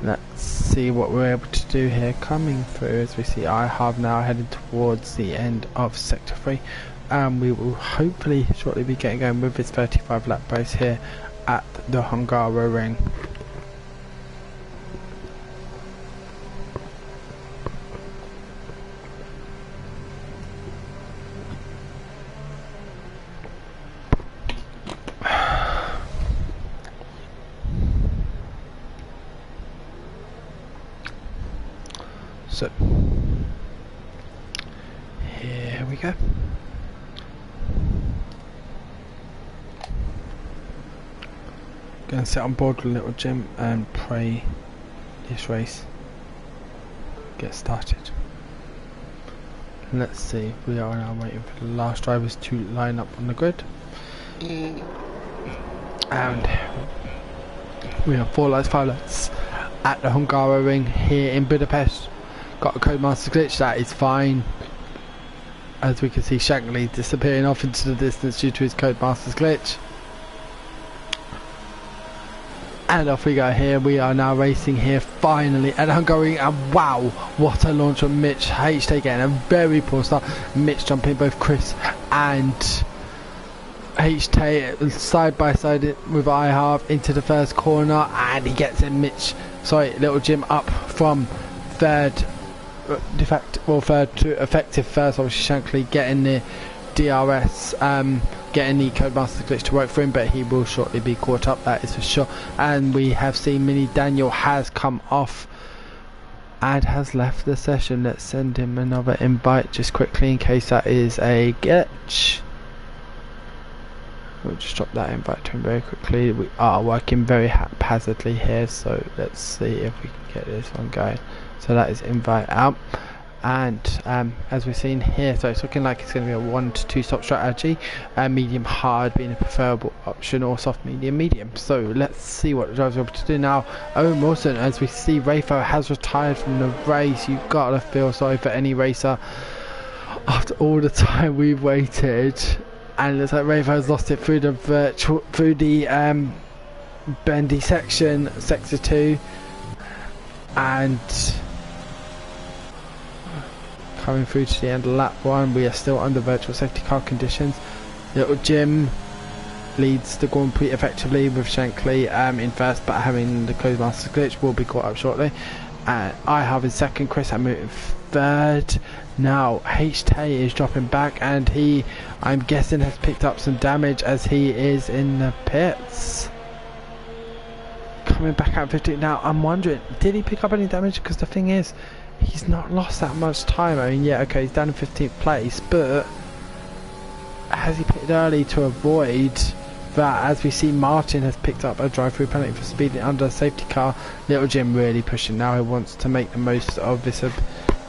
Speaker 1: Let's see what we're able to do here. Coming through, as we see I-Half now headed towards the end of Sector 3, and we will hopefully shortly be getting going with this 35 lap race here at the Hungary ring. So here we go. Gonna sit on board with a little gym and pray this race gets started. Let's see, we are now waiting for the last drivers to line up on the grid. And we have 4 lights, 5 lights at the Hungary ring here in Budapest. Got a Codemaster glitch, that is fine. As we can see, Shankly disappearing off into the distance due to his Codemaster's glitch. And off we go here. We are now racing here finally at Hungary, and wow, what a launch from Mitch. HT getting a very poor start. Mitch jumping both Chris and HT side by side with I half into the first corner, and he gets in Little Jim up from third to effective first. Obviously Shankly getting the DRS, getting the Codemaster glitch to work for him, but he will shortly be caught up, that is for sure. And we have seen Mini Daniel has come off and has left the session. Let's send him another invite just quickly in case that is a glitch. We'll just drop that invite to him very quickly. We are working very haphazardly here, so let's see if we can get this one going. So that is invite out. And as we've seen here, so it's looking like it's going to be a 1 to 2 stop strategy, medium hard being a preferable option, or soft medium. So let's see what the driver's able to do now. Owen Wilson, as we see, Rafo has retired from the race. You've got to feel sorry for any racer after all the time we've waited, and it looks like Rafo has lost it through the bendy section, sector 2, and coming through to the end of lap 1. We are still under virtual safety car conditions. Little Jim leads the Grand Prix effectively with Shankly in first, but having the Codemaster glitch will be caught up shortly. I have in second, Chris Hamilton third. Now HT is dropping back, and he, I'm guessing, has picked up some damage as he is in the pits. Coming back out 15 now. I'm wondering, did he pick up any damage? Because the thing is, he's not lost that much time. I mean, yeah, okay, he's down in 15th place, but has he picked early to avoid that? As we see, Martin has picked up a drive-through penalty for speeding under a safety car. Little Jim really pushing now. He wants to make the most of this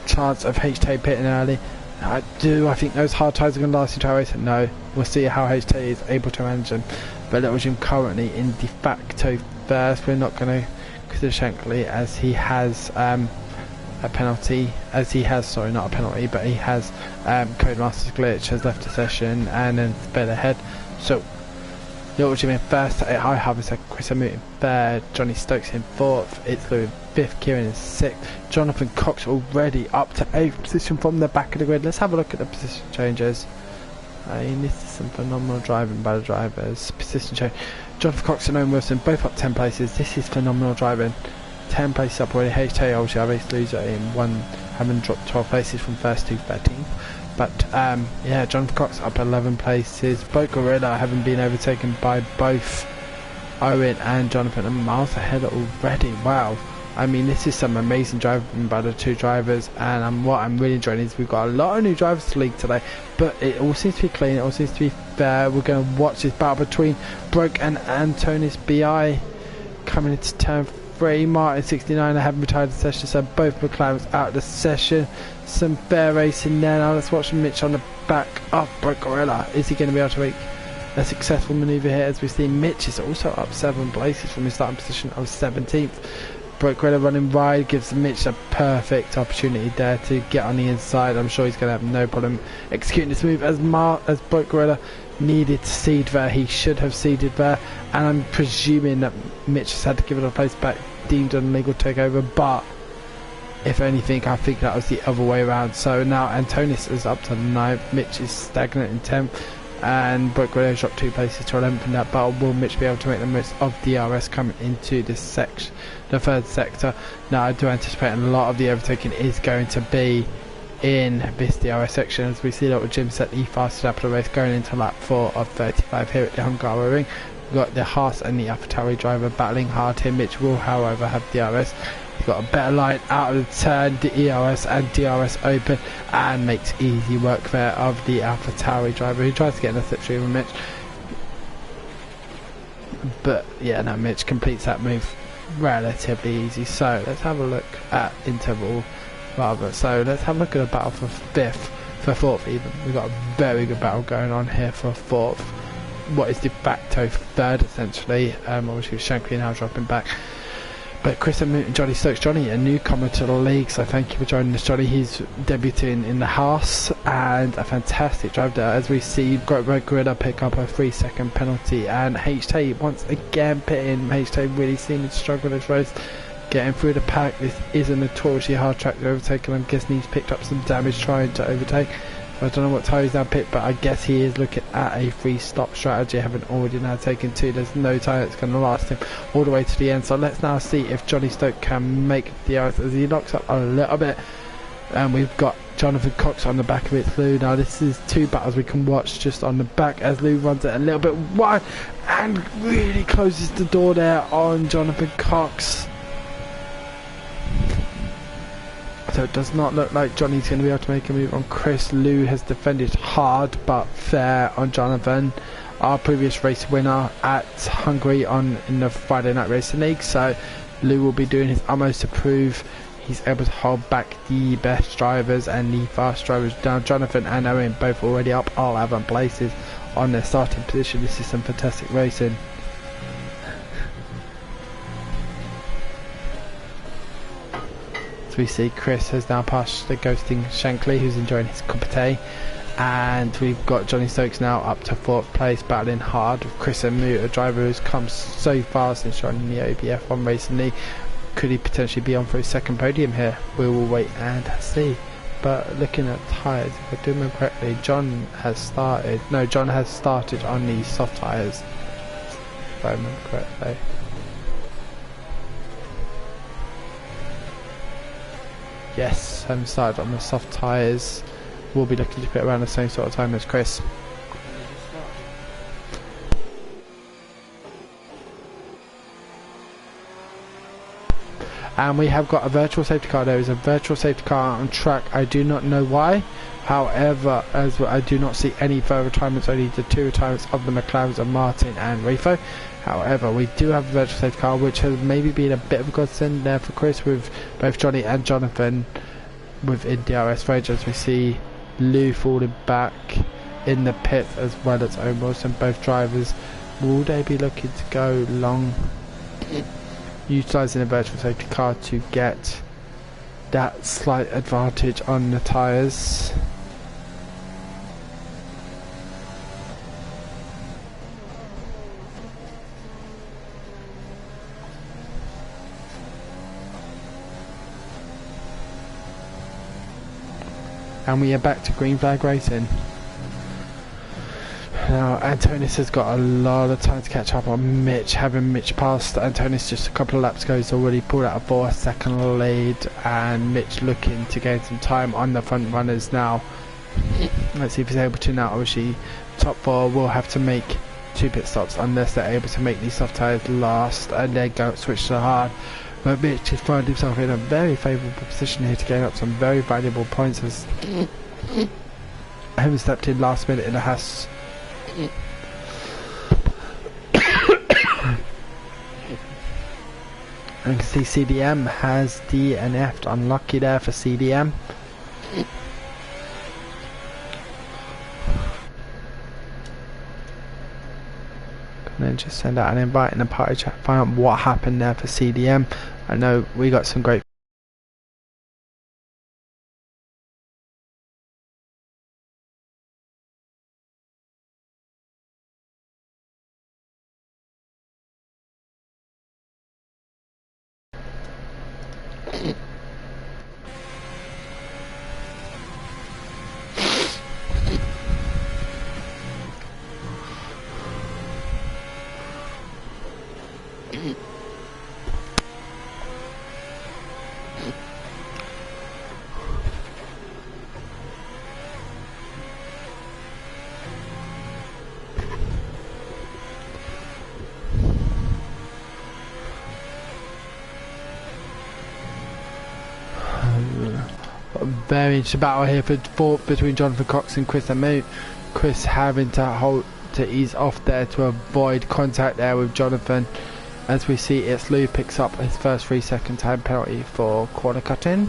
Speaker 1: chance of HT pitting early. I think those hard tyres are going to last into our race. No, we'll see how HT is able to manage them. But Little Jim currently in de facto first. We're not going to consider Shankly as he has a penalty, sorry, not a penalty, but he has Codemaster's glitch, has left the session and then sped ahead. So Little Jim in first, I have a second, Chris Hamilton third, Johnny Stokes in fourth, it's Louis fifth, Kieran in sixth, Jonathan Cox already up to 8th position from the back of the grid. Let's have a look at the position changes. This is some phenomenal driving by the drivers. Position change, Jonathan Cox and Owen Wilson both up 10 places. This is phenomenal driving. 10 places up already. HT obviously our race loser in one, having dropped 12 places from first to 13th. But yeah, Jonathan Cox up 11 places. Boat Gorilla having been overtaken by both Owen and Jonathan, and miles ahead already. Wow, I mean, this is some amazing driving by the two drivers, and what I'm really enjoying is we've got a lot of new drivers to the league today, but it all seems to be clean, it all seems to be fair. We're going to watch this battle between Broke and Antonis BI coming into turn 3. Martin 69 haven't retired the session, so both McLarens out of the session. Some fair racing there. Now let's watch Mitch on the back of Broke Gorilla. Is he going to be able to make a successful manoeuvre here? As we see, Mitch is also up 7 places from his starting position of 17th. Broke Gorilla running wide gives Mitch a perfect opportunity there to get on the inside. I'm sure he's going to have no problem executing this move as Broke Gorilla needed to seed there. He should have seeded there, and I'm presuming that Mitch has had to give it a place back, deemed an illegal takeover, but if anything I think that was the other way around. So now Antonis is up to 9th, Mitch is stagnant in 10th, and Broke Gorilla has dropped 2 places to 11th in that battle. Will Mitch be able to make the most of DRS coming into this section, the third sector? Now I do anticipate a lot of the overtaking is going to be in this DRS section, as we see Little Jim set the fastest lap of the race going into lap 4 of 35 here at the Hungary ring. We've got the Haas and the AlphaTauri driver battling hard here. Mitch will however have DRS. He's got a better line out of the turn, the ERS and DRS open, and makes easy work there of the AlphaTauri driver who tries to get in a slipstream with Mitch, but yeah, no, Mitch completes that move relatively easy. So let's have a look at interval rather. So let's have a look at the battle for 5th, for 4th even. We've got a very good battle going on here for 4th. What is de facto 3rd essentially. Obviously Shankly now dropping back. But Chris and Johnny Stokes. Johnny, a newcomer to the league, so thank you for joining us, Johnny. He's debuting in the house and a fantastic drive there. As we see, Gorilla pick up a 3-second penalty, and HT once again pitting. HT really seeming to struggle this race, getting through the pack. This is a notoriously hard track to overtake, and I'm guessing he's picked up some damage trying to overtake. I don't know what tyre he's now picked, but I guess he is looking at a 3-stop strategy, having already now taken 2. There's no tyre that's going to last him all the way to the end. So let's now see if Johnny Stoke can make the ice as he locks up a little bit. And we've got Jonathan Cox on the back of it, Lou. Now this is 2 battles we can watch just on the back as Lou runs it a little bit wide and really closes the door there on Jonathan Cox. So it does not look like Johnny's going to be able to make a move on Chris. Lou has defended hard but fair on Jonathan, our previous race winner at Hungary in the Friday Night Racing League. So Lou will be doing his utmost to prove he's able to hold back the best drivers and the fast drivers. Now Jonathan and Owen both already up all 11 places on their starting position. This is some fantastic racing. We see Chris has now passed the ghosting Shankly, who's enjoying his cup of tea, and we've got Johnny Stokes now up to 4th place, battling hard with Chris and Moot, a driver who's come so far since joining the OBF1 Racing League. Could he potentially be on for his 2nd podium here? We will wait and see. But looking at tyres, if I do remember correctly, John has started on the soft tyres, if I remember correctly. Yes, started on the soft tyres. We'll be looking to put around the same sort of time as Chris. And we have got a virtual safety car. There is a virtual safety car on track. I do not know why. However, as I do not see any further retirements, only the 2 retirements of the McLarens of Martin and Rifo. However, we do have a virtual safety car, which has maybe been a bit of a godsend there for Chris, with both Johnny and Jonathan within DRS range, as we see Lou falling back in the pit as well as Owen Wilson. Both drivers, will they be looking to go long, utilising a virtual safety car to get that slight advantage on the tyres? And we are back to green flag racing. Now Antonis has got a lot of time to catch up on Mitch, having Mitch passed Antonis just a couple of laps ago. He's already pulled out a 4-second lead, and Mitch looking to gain some time on the front runners now. Let's see if he's able to now. Obviously top 4 will have to make 2 pit stops unless they're able to make these soft tyres last and then go switch to hard. But Mitch has found himself in a very favourable position here to gain up some very valuable points, as having stepped in last minute in the Haas. And you can see CDM has DNF'd, unlucky there for CDM. And then just send out an invite in the party chat, find out what happened there for CDM. I know we got some great very interesting battle here between Jonathan Cox and Chris and Moot. Chris having to ease off there to avoid contact there with Jonathan. As we see, it's Lou picks up his first 3-second time penalty for corner cutting.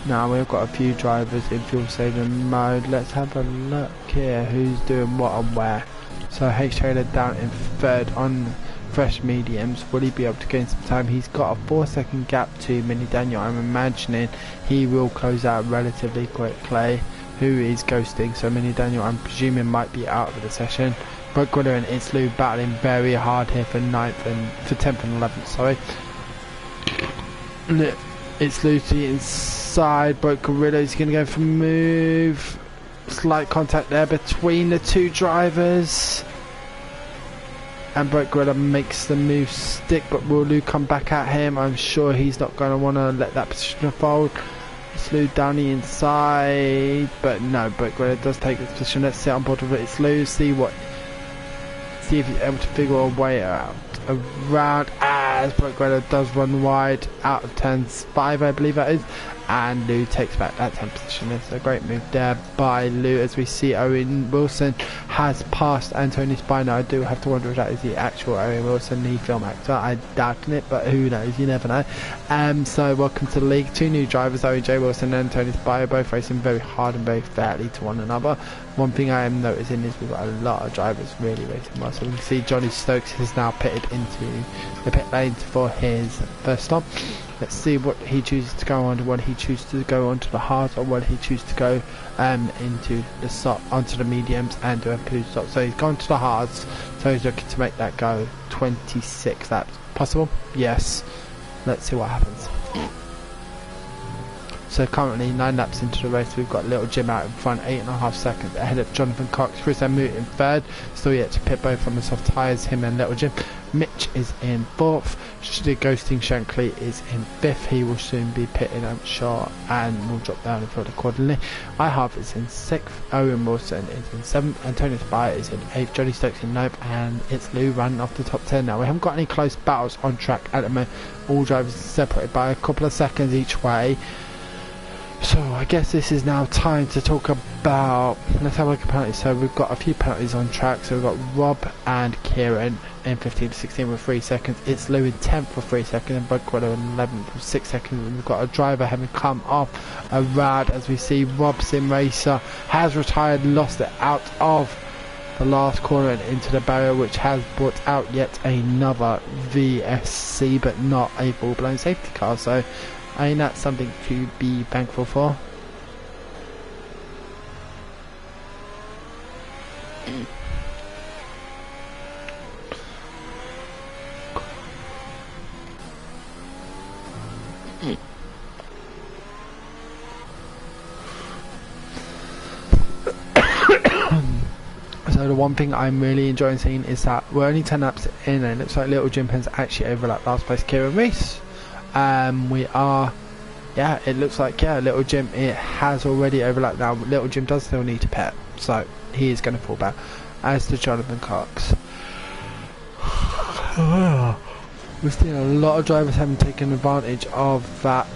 Speaker 1: Now we've got a few drivers in fuel saving mode. Let's have a look here who's doing what and where. So H Taylor down in third on fresh mediums. Will he be able to gain some time? He's got a 4-second gap to Mini Daniel. I'm imagining he will close out relatively quickly. Who is ghosting? So Mini Daniel, I'm presuming, might be out of the session. Brooke Gwiller and Itzlu battling very hard here for 9th and for 10th and 11th. Sorry. It's Lucy inside. Brooke Gwiller is going to go for move. Slight contact there between the two drivers. And Brooke Gwiller makes the move stick, but will Lou come back at him? I'm sure he's not going to want to let that position unfold. It's Lou down the inside, but no, Brooke Gwiller does take this position. Let's sit on board with it. It's Lou, see if he's able to figure a way out around as Brooke Gwiller does run wide out of turns 5, I believe that is, and Lou takes back that 10th position. It's a great move there by Lou, as we see Owen Wilson has passed Anthony Spiner. I do have to wonder if that is the actual Owen Wilson, the film actor. I doubt it, but who knows, you never know. So welcome to the league. Two new drivers, Owen J. Wilson and Anthony Spiner, both racing very hard and very fairly to one another. One thing I am noticing is we've got a lot of drivers really racing well. So we can see Johnny Stokes has now pitted into the pit lane for his first stop. Let's see what he chooses to go on, whether he chooses to go onto the hard or whether he chooses to go into the stop, onto the mediums and do a pit stop. So he's gone to the hards, so he's looking to make that go 26 laps. Possible? Yes. Let's see what happens. So currently 9 laps into the race, we've got Little Jim out in front, 8.5 seconds ahead of Jonathan Cox. Chris Amoot in third, still yet to pit both on the soft tyres, him and Little Jim. Mitch is in fourth, Ghosting Shankly is in fifth. He will soon be pitting, I'm sure, and will drop down the field accordingly. iHalf is in sixth, Owen Wilson is in seventh, Antonio Spire is in eighth, Johnny Stokes in ninth, and it's Lou running off the top 10 now. We haven't got any close battles on track at the moment. All drivers are separated by a couple of seconds each way. So I guess this is now time to talk about, let's have a look at penalties. So we've got a few penalties on track. So we've got Rob and Kieran in 15 to 16 with 3 seconds. It's Lou in 10th for 3 seconds and Bud Queller in 11th for 6 seconds. And we've got a driver having come off a rad, as we see Rob Sim Racer has retired, lost it out of the last corner and into the barrier, which has brought out yet another VSC, but not a full-blown safety car. So ain't that something to be thankful for? So the one thing I'm really enjoying seeing is that we're only 10 laps in and it looks like Little Jim has actually overlapped last place Kieran Reese. We are, yeah, it looks like, yeah, Little Jim, it has already overlapped now. Little Jim does still need to pit, so he is going to fall back, as to Jonathan Cox. We've seen a lot of drivers having taken advantage of that,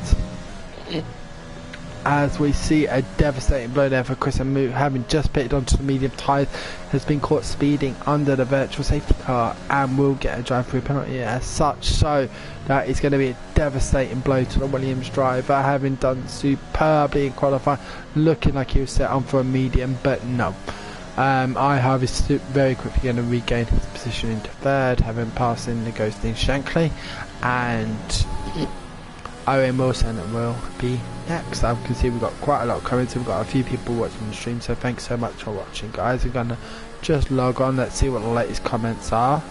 Speaker 1: as we see a devastating blow there for Chris Amoot, having just pitted onto the medium tyres, has been caught speeding under the virtual safety car and will get a drive-through penalty as such. So that is going to be a devastating blow to the Williams driver, having done superbly in qualifying, looking like he was set on for a medium, but no. iHarv is very quickly going to regain his position into third, having passed in the Ghosting Shankly, and Owen Wilson will be next. I can see we've got quite a lot coming, so we've got a few people watching the stream, so thanks so much for watching, guys. We're going to just log on, let's see what the latest comments are.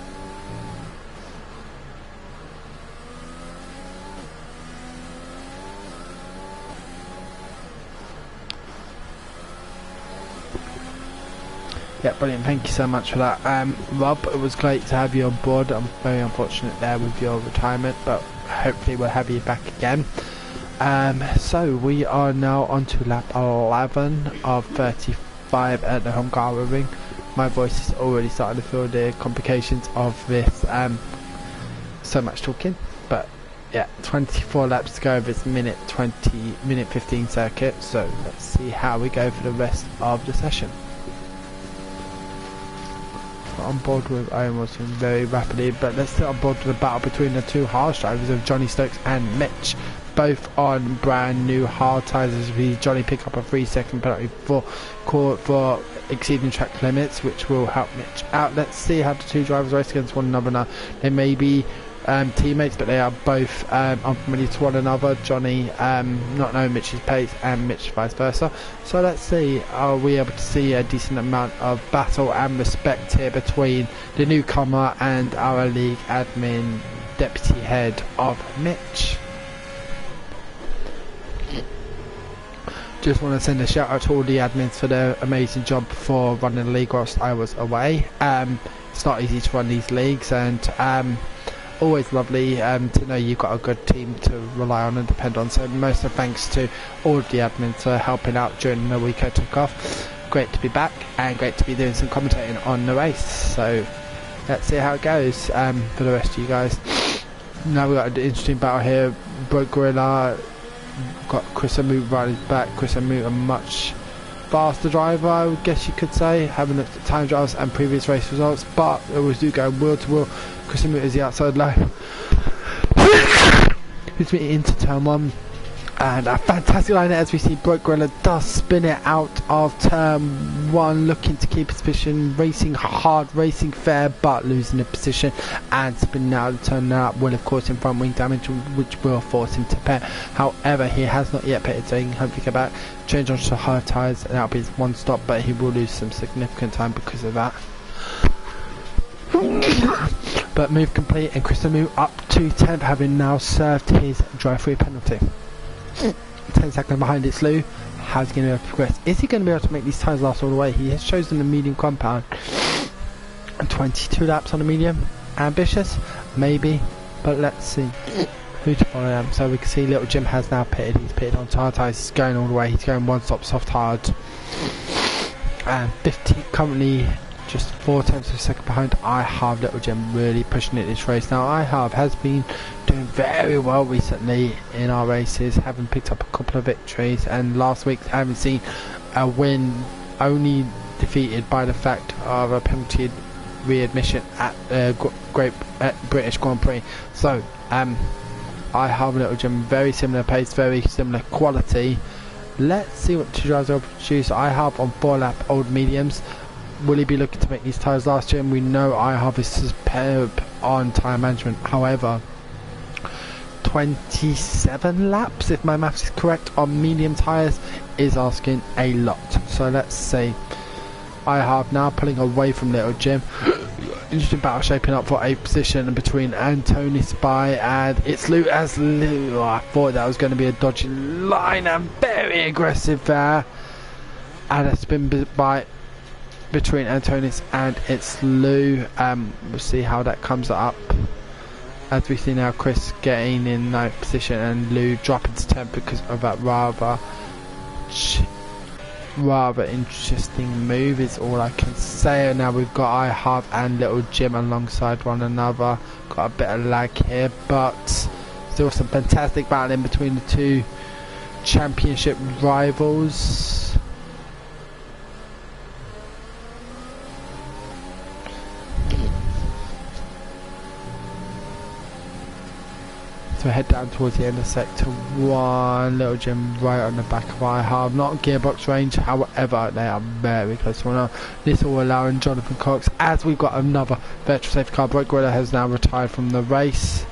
Speaker 1: Yeah, brilliant, thank you so much for that. Rob, it was great to have you on board. I'm very unfortunate there with your retirement, but hopefully we'll have you back again. So we are now on to lap 11 of 35 at the Hungary ring. My voice is already starting to feel the complications of this, so much talking, but yeah, 24 laps to go of this minute 15 circuit, so let's see how we go for the rest of the session. On board with Owen Wilson very rapidly, but let's sit on board with the battle between the two harsh drivers of Johnny Stokes and Mitch, both on brand new hard tyres, as we Johnny pick up a 3 second penalty for exceeding track limits, which will help Mitch out. Let's see how the two drivers race against one another now. They may be teammates, but they are both unfamiliar to one another. Johnny not knowing Mitch's pace and Mitch vice versa. So let's see, are we able to see a decent amount of battle and respect here between the newcomer and our league admin deputy head of Mitch. Just want to send a shout out to all the admins for their amazing job for running the league whilst I was away. It's not easy to run these leagues, and always lovely to know you've got a good team to rely on and depend on. So most of thanks to all of the admins for helping out during the week I took off. Great to be back and great to be doing some commentating on the race. So let's see how it goes for the rest of you guys. Now we've got an interesting battle here. Broke Gorilla got Chris Amoot right his back. Chris Amoot, a much faster driver, I would guess you could say, having looked at time trials and previous race results, but it always do go wheel to wheel. Chris Amoot is the outside line. Puts me into turn one, and a fantastic line as we see Broke Gorilla does spin it out of turn one, looking to keep his position, racing hard, racing fair, but losing the position and spinning out of the turn. Now will of course in front wing damage, which will force him to pit. However, he has not yet pitted, so he can hopefully get back, change onto hard tyres, and that'll be his one stop, but he will lose some significant time because of that. But move complete, and Chris Amoot up to 10th, having now served his drive-through penalty. 10 seconds behind it's Lou. How's he going to be able to progress? Is he going to be able to make these tyres last all the way? He has chosen the medium compound. 22 laps on the medium. Ambitious? Maybe. But let's see who to follow them. So we can see Little Jim has now pitted. He's pitted on hard tyres. He's going all the way. He's going one stop soft hard. And 50 currently just 4/10 of a second behind iHarv. Little Jim really pushing it this race. Now iHarv has been doing very well recently in our races, having picked up a couple of victories, and last week I haven't seen a win, only defeated by the fact of a penalty readmission at Great British Grand Prix. So iHarv and Little Jim, very similar pace, very similar quality. Let's see what two drivers will produce. iHarv on 4-lap old mediums. Will he be looking to make these tyres last year? And we know iHarv is superb on tyre management. However, 27 laps, if my maths is correct, on medium tyres is asking a lot. So let's see. iHarv now pulling away from Little Jim. Interesting battle shaping up for 8th position between Anthony Spy and it's Lou. As Lou, I thought that was going to be a dodgy line, and very aggressive there. And a spin by between Antonis and it's Lou. We'll see how that comes up. As we see now Chris getting in 9th position and Lou dropping to 10th because of that rather interesting move is all I can say. And now we've got iHarv and Little Jim alongside one another. Got a bit of lag here, but still some fantastic battling between the two championship rivals. So head down towards the end of sector 1. Little Jim right on the back of iHarv, not gearbox range, however they are very close to one another. This will allow Jonathan Cox, as we've got another virtual safety car. Broke Gorilla has now retired from the race.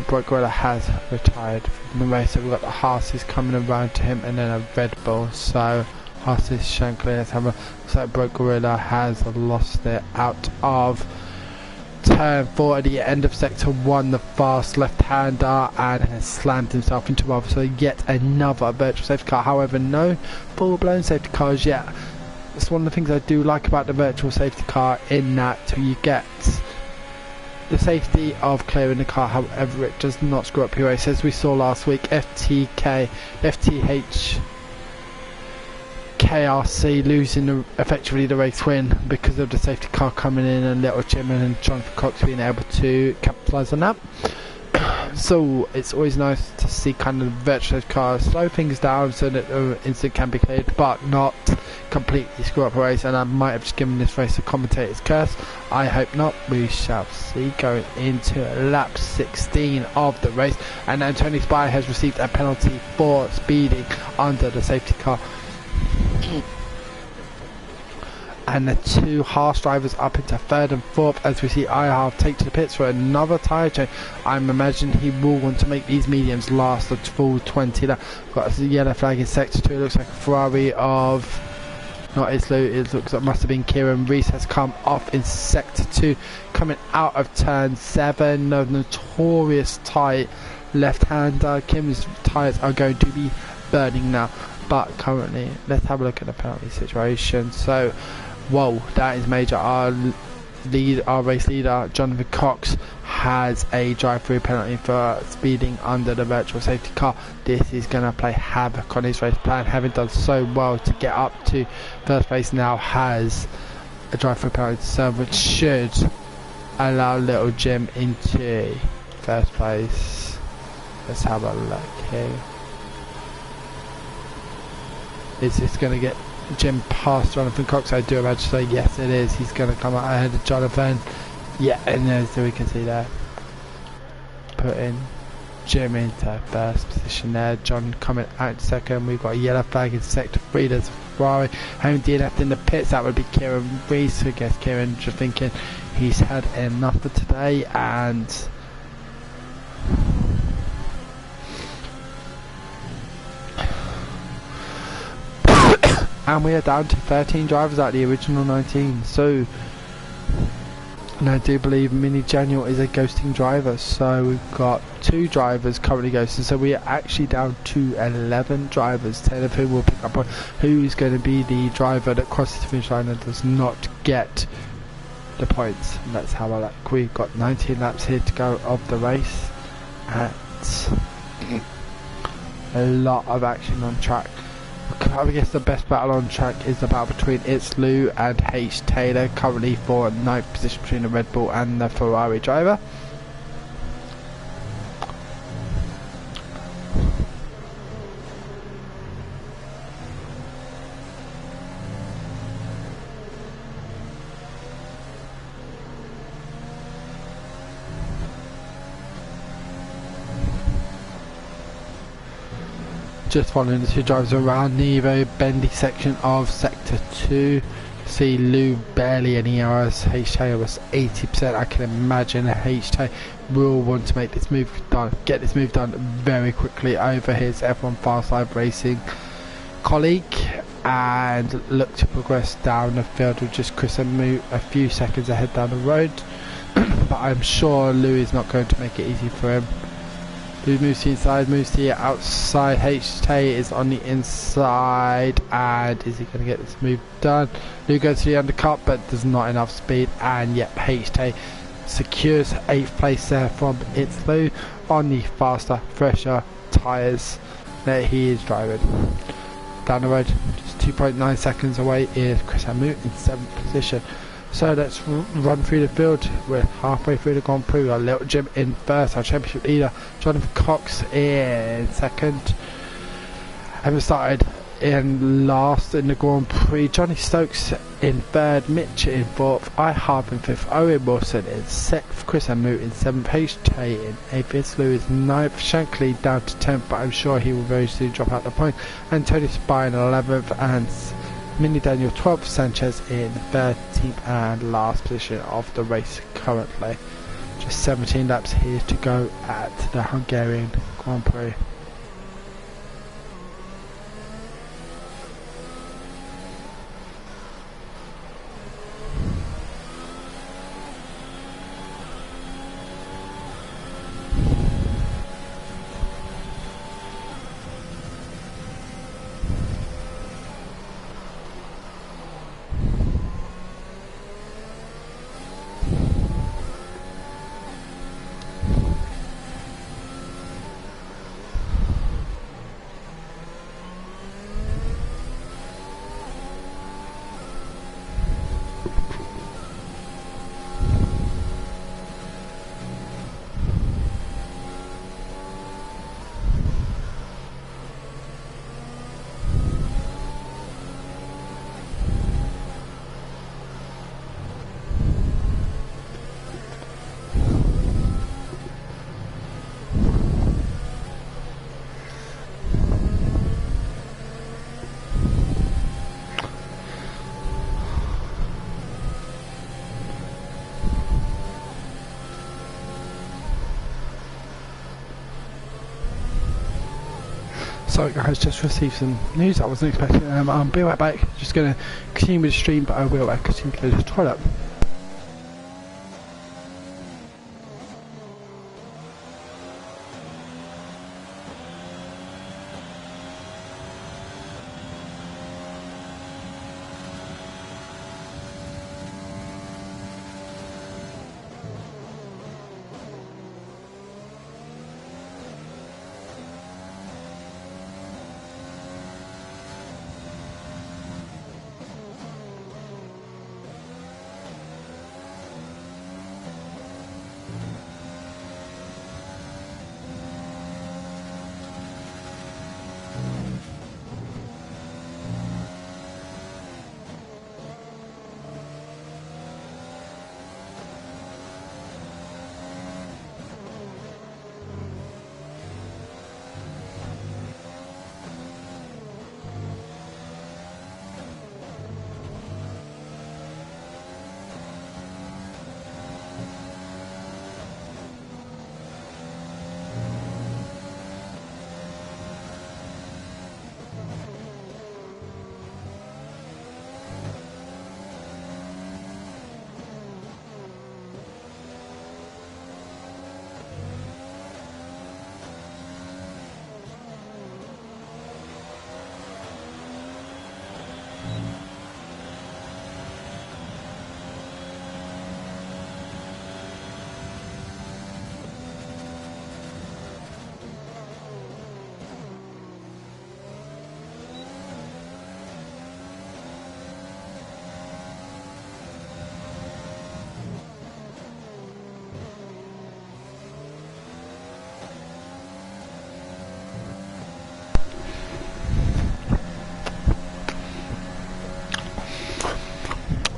Speaker 1: Broke Gorilla has retired from the race, so we've got the Haas's coming around to him and then a Red Bull. So Haas's Shankly, let's have a, so Broke Gorilla has lost it out of turn 4 at the end of sector 1, the fast left-hander, and has slammed himself into rubber. So yet another virtual safety car. However, no full-blown safety cars yet. That's one of the things I do like about the virtual safety car, in that you get the safety of clearing the car, however it does not screw up your race. As we saw last week, FTH KRC losing effectively the race win because of the safety car coming in, and Little Jim and Jonathan Cox being able to capitalise on that. So it's always nice to see kind of virtual cars slow things down so that the incident can be cleared, but not completely screw up a race. And I might have just given this race a commentator's curse. I hope not. We shall see. Going into lap 16 of the race, and Anthony Spy has received a penalty for speeding under the safety car. and the two Haas drivers up into third and fourth as we see I take to the pits for another tyre change. I'm imagining he will want to make these mediums last the full 20. Got a yellow flag in sector 2. It looks like a Ferrari of... not Islu, it looks like it must have been Kieran Rees has come off in sector 2, coming out of turn 7. The notorious tight left-hander. Kim's tyres are going to be burning now, but currently let's have a look at the penalty situation. So whoa, that is major. Our race leader Jonathan Cox has a drive-through penalty for speeding under the virtual safety car. This is going to play havoc on his race plan, having done so well to get up to first place. Now has a drive-through penalty to serve, which should allow little Jim into first place. Let's have a look here. Is this going to get Jim past Jonathan Cox? I do imagine so. Yes, it is. He's going to come out ahead of Jonathan. Yeah, and so we can see there, putting Jim into first position there. John coming out second. We've got a yellow flag in sector 3. There's a Ferrari. Home DNF in the pits. That would be Kieran Rees. I guess Kieran just thinking he's had enough for today, and we are down to 13 drivers out of the original 19. So, and I do believe Mini Daniel is a ghosting driver. So we've got 2 drivers currently ghosting. So we are actually down to 11 drivers, 10 of whom will pick up on who's going to be the driver that crosses the finish line and does not get the points. And let's have a look. We've got 19 laps here to go of the race. And a lot of action on track. I guess the best battle on track is the battle between Itzlu and H. Taylor, currently for 9th position between the Red Bull and the Ferrari driver. Just following the 2 drivers around the very bendy section of sector 2. See Lou barely any errors. H-Taylor was 80%. I can imagine H-Taylor will want to make this move done, get this move done very quickly over his F1 Fast Live Racing colleague, and look to progress down the field with just Chris and Moo a few seconds ahead down the road. But I'm sure Lou is not going to make it easy for him. Lou moves to the inside, moves to the outside. H-Tay is on the inside, and is he going to get this move done? Lou goes to the undercut, but there's not enough speed, and yep, H-Tay secures 8th place there from Itzlu on the faster, fresher tyres that he is driving. Down the road, just 2.9 seconds away is Chris Hamout in 7th position. So let's run through the field. We're halfway through the Grand Prix. We've got Little Jim in first, our championship leader Jonathan Cox in second. Having started in last in the Grand Prix, Johnny Stokes in third, Mitch in fourth, I Harp in fifth, Owen Wilson in sixth, Chris Hamout in seventh, H-Tay in eighth, Itzlu is ninth, Shankly down to 10th, but I'm sure he will very soon drop out the point, and Tony Spy in 11th, and Mini Daniel 12th, Sanchez in 13th and last position of the race currently. Just 17 laps here to go at the Hungarian Grand Prix. Sorry guys, just received some news I wasn't expecting. I'll be right back. Just going to continue with the stream, but I will continue to go to the toilet.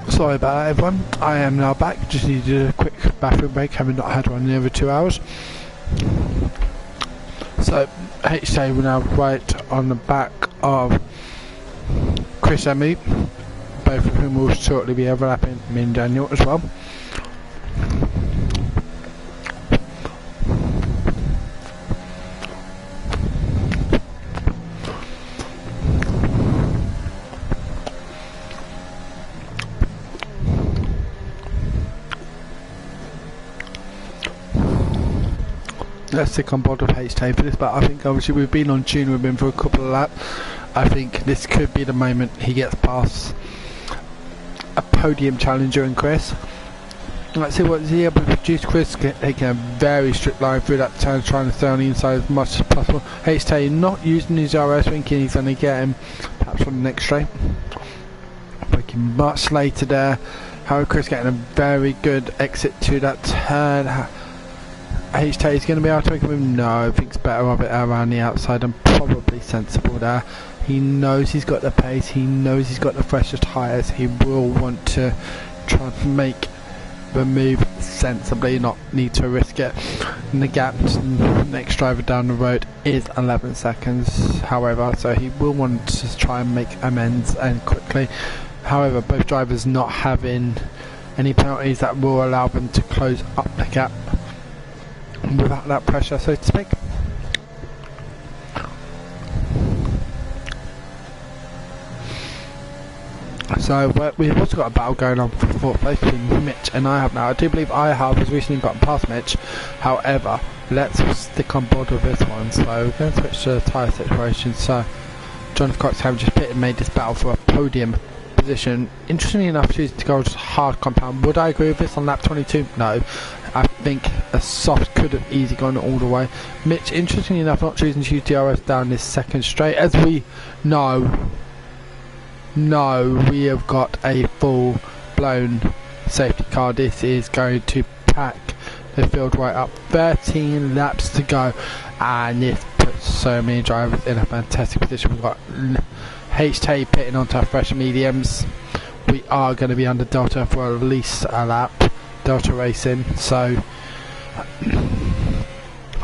Speaker 1: Sorry about that everyone, I am now back. Just needed a quick bathroom break, having not had one in over 2 hours. So HJ will now right on the back of Chris and me, both of whom will shortly be overlapping me and Daniel as well. Let's stick on board with HT for this, but I think obviously we've been on tune with him for a couple of laps. I think this could be the moment he gets past a podium challenger in Chris. Let's see what he able to produce. Chris taking a very strict line through that turn, trying to stay on the inside as much as possible. HT not using his RS, thinking he's going to get him perhaps on the next straight. Breaking much later there. However, Chris getting a very good exit to that turn. HT is going to be able to make a move. No, I think it's better of it around the outside and probably sensible there. He knows he's got the pace, he knows he's got the freshest tyres. He will want to try and make the move sensibly, not need to risk it. And the gap to the next driver down the road is 11 seconds, however, so he will want to try and make amends and quickly. However, both drivers not having any penalties that will allow them to close up the gap without that pressure, so to speak. So we've also got a battle going on for fourth place between Mitch and I have now. I do believe I have has recently gotten past Mitch. However, let's stick on board with this one. So we're going to switch to the tyre situation. So John Cox have just pitted and made this battle for a podium position. Interestingly enough, choosing to go hard compound. Would I agree with this on lap 22? No. I think a soft could have easily gone all the way. Mitch, interestingly enough, not choosing to use DRS down this second straight. As we know, we have got a full blown safety car. This is going to pack the field right up. 13 laps to go, and this puts so many drivers in a fantastic position. We've got HT pitting onto our fresh mediums. We are going to be under Delta for at least a lap. Delta Racing, so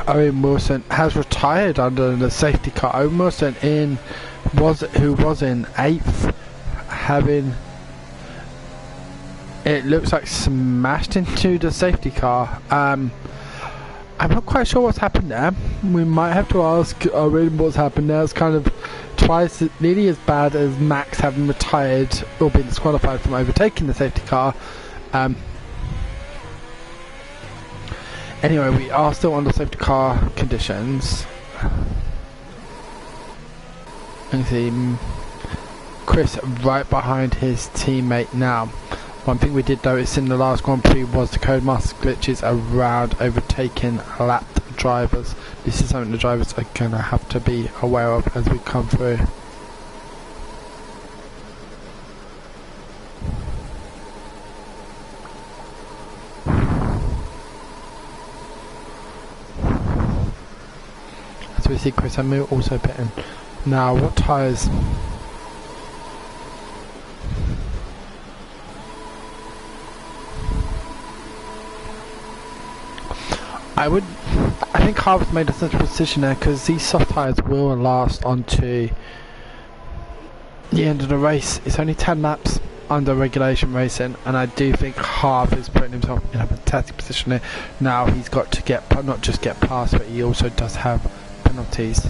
Speaker 1: Owen Wilson has retired under the safety car. Owen Wilson who was in 8th, having, it looks like, smashed into the safety car. I'm not quite sure what's happened there. We might have to ask Owen what's happened there. It's kind of twice nearly as bad as Max having retired or been disqualified from overtaking the safety car. Anyway, we are still under safety car conditions. You can see Chris right behind his teammate now. One thing we did notice in the last Grand Prix was the Codemaster glitches around overtaking lapped drivers. This is something the drivers are going to have to be aware of as we come through. As we see Chris Amu also pitting. Now, what tyres? I think Harvard's made a central position there because these soft tyres will last onto the end of the race. It's only 10 laps under regulation racing, and I do think Harv is putting himself in a fantastic position here. Now he's got to get, not just get past, but he also does have penalties.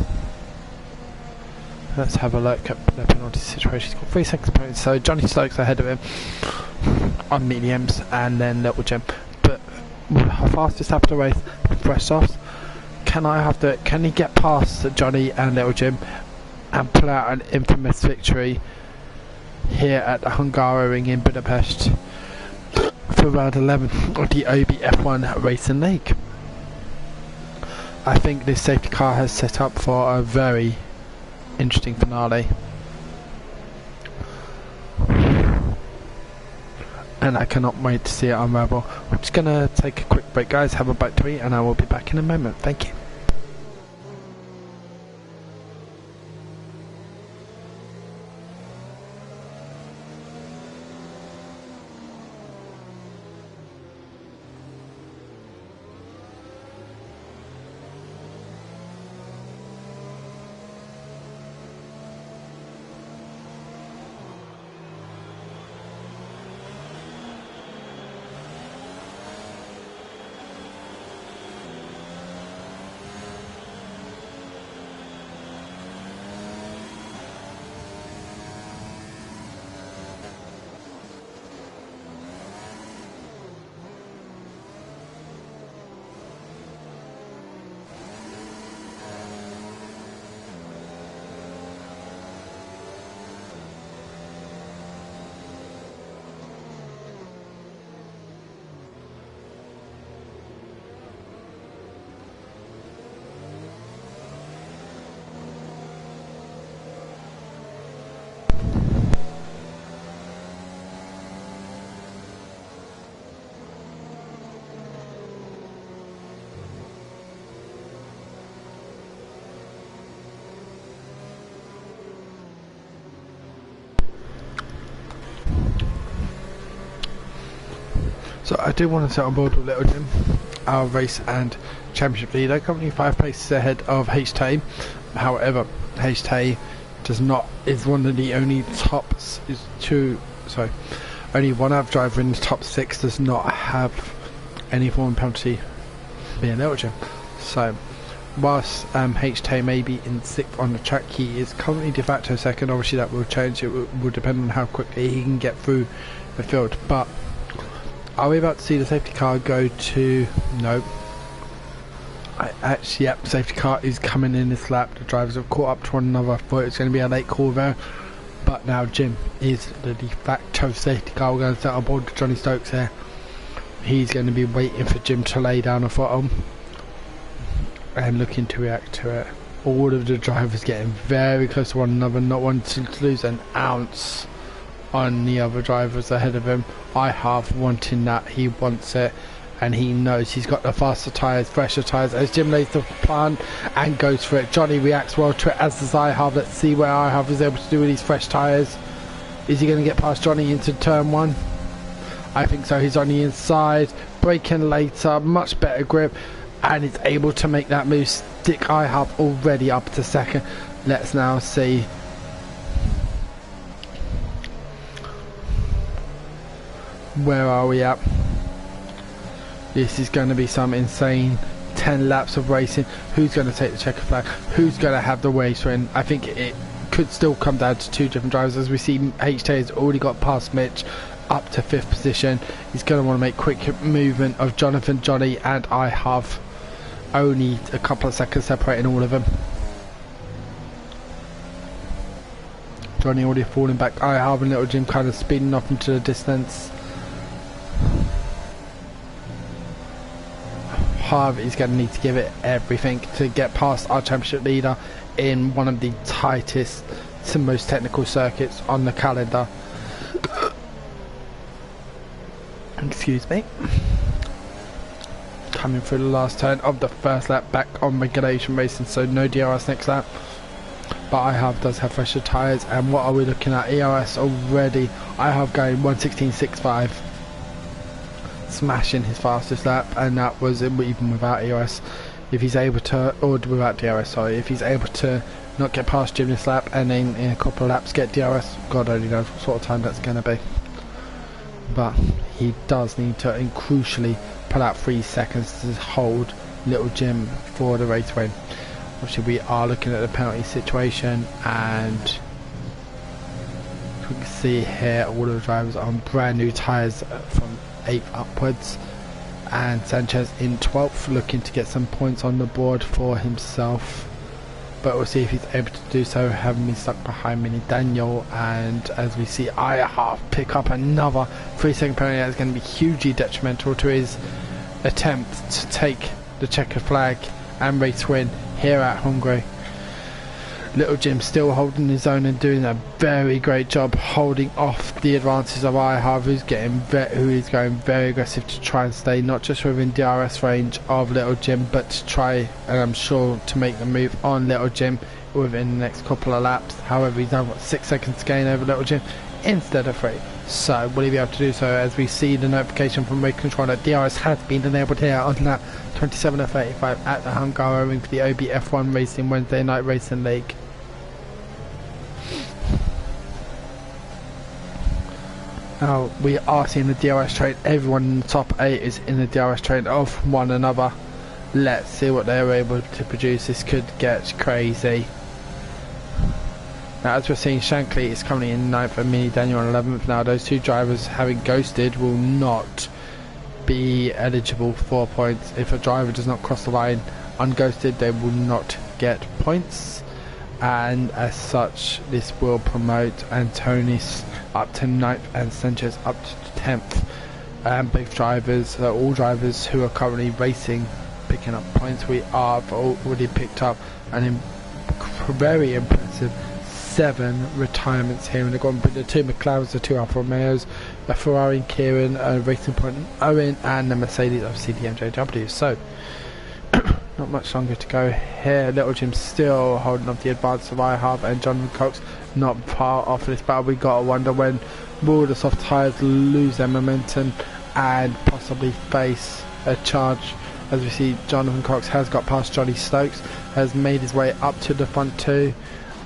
Speaker 1: Let's have a look at the penalty situation. He's got 3 seconds penalty, so Johnny Stokes ahead of him on mediums, and then Little Jim. But fastest lap of the race, fresh softs. Can he get past Johnny and Little Jim and pull out an infamous victory here at the Hungaroring in Budapest for round 11 of the OBF1 Racing League? I think this safety car has set up for a very interesting finale, and I cannot wait to see it unravel. I'm just gonna take a quick break, guys, have a bite to eat, and I will be back in a moment. Thank you. So I do want to sit on board with Little Jim, our race and championship leader, currently 5 places ahead of HT. However, HT is one of the only tops, only one other driver in the top 6 does not have any form of penalty being Little Jim. So whilst HT may be in 6th on the track, he is currently de facto 2nd. Obviously that will change, it will depend on how quickly he can get through the field. But are we about to see the safety car go to... No. Yep, safety car is coming in this lap. The drivers have caught up to one another. I thought it was going to be a late call there. But now Jim is the de facto safety car. We're going to set on board Johnny Stokes here. He's going to be waiting for Jim to lay down a throttle and looking to react to it. All of the drivers getting very close to one another, not wanting to lose an ounce on the other drivers ahead of him. I have wanting that. He wants it, and he knows he's got the faster tyres, fresher tyres, as Jim lays the plan and goes for it. Johnny reacts well to it, as does I have. Let's see where I have is able to do with these fresh tyres. Is he going to get past Johnny into turn 1? I think so. He's on the inside, braking later, much better grip, and is able to make that move. Stick I have already up to 2nd. Let's now see. Where are we at? This is going to be some insane 10 laps of racing, who's going to take the checker flag, who's going to have the race win. I think it could still come down to 2 different drivers. As we see, HT has already got past Mitch up to 5th position. He's going to want to make quick movement of Jonathan, Johnny, and I have only a couple of seconds separating all of them. Johnny already falling back. I have and Little Jim kind of speeding off into the distance. Harv is going to need to give it everything to get past our championship leader in one of the tightest and most technical circuits on the calendar. Excuse me. Coming through the last turn of the first lap, back on regulation racing, so no DRS next lap. But IHAV does have fresher tyres, and what are we looking at? ERS already. IHAV going 1:16.65, smashing his fastest lap, and that was even without ERS. If he's able to, or without DRS, sorry, if he's able to not get past Jim this lap and then in a couple of laps get DRS, God only knows what sort of time that's going to be. But he does need to, and crucially, pull out 3 seconds to hold Little Jim for the race win. Obviously we are looking at the penalty situation, and we can see here all of the drivers on brand new tyres from 8th upwards, and Sanchez in 12th looking to get some points on the board for himself, but we'll see if he's able to do so, having been stuck behind Mini Daniel. And as we see IHAV pick up another 3-second penalty, that's going to be hugely detrimental to his attempt to take the checkered flag and race win here at Hungary. Little Jim still holding his own and doing a very great job holding off the advances of IHAV, who is going very aggressive to try and stay not just within DRS range of Little Jim, but to try, and I'm sure, to make the move on Little Jim within the next couple of laps. However, he's now got 6 seconds to gain over Little Jim instead of 3. So will he be able to do so? As we see the notification from race control that DRS has been enabled here on lap 27 of 35 at the Hungary for the OBF1 Racing Wednesday Night Racing League. Now we are seeing the DRS train. Everyone in the top 8 is in the DRS train of one another. Let's see what they're able to produce. This could get crazy. Now as we're seeing, Shankly is currently in 9th and Mini Daniel on 11th. Now those 2 drivers, having ghosted, will not be eligible for points. If a driver does not cross the line unghosted, they will not get points, and as such this will promote Antonis up to 9th and Sanchez up to 10th. Both drivers, so all drivers who are currently racing, picking up points. We have already picked up an very impressive 7 retirements here in the Grand Prix. The 2 McLarens, the 2 Alfa Romeos, a Ferrari and Kieran, a Racing Point and Owen, and the Mercedes obviously the MJW. So not much longer to go here. Little Jim still holding up the advance of IHAV, and Jonathan Cox not part of this battle. We got to wonder when will the soft tyres lose their momentum and possibly face a charge. As we see, Jonathan Cox has got past Johnny Stokes, has made his way up to the front 2,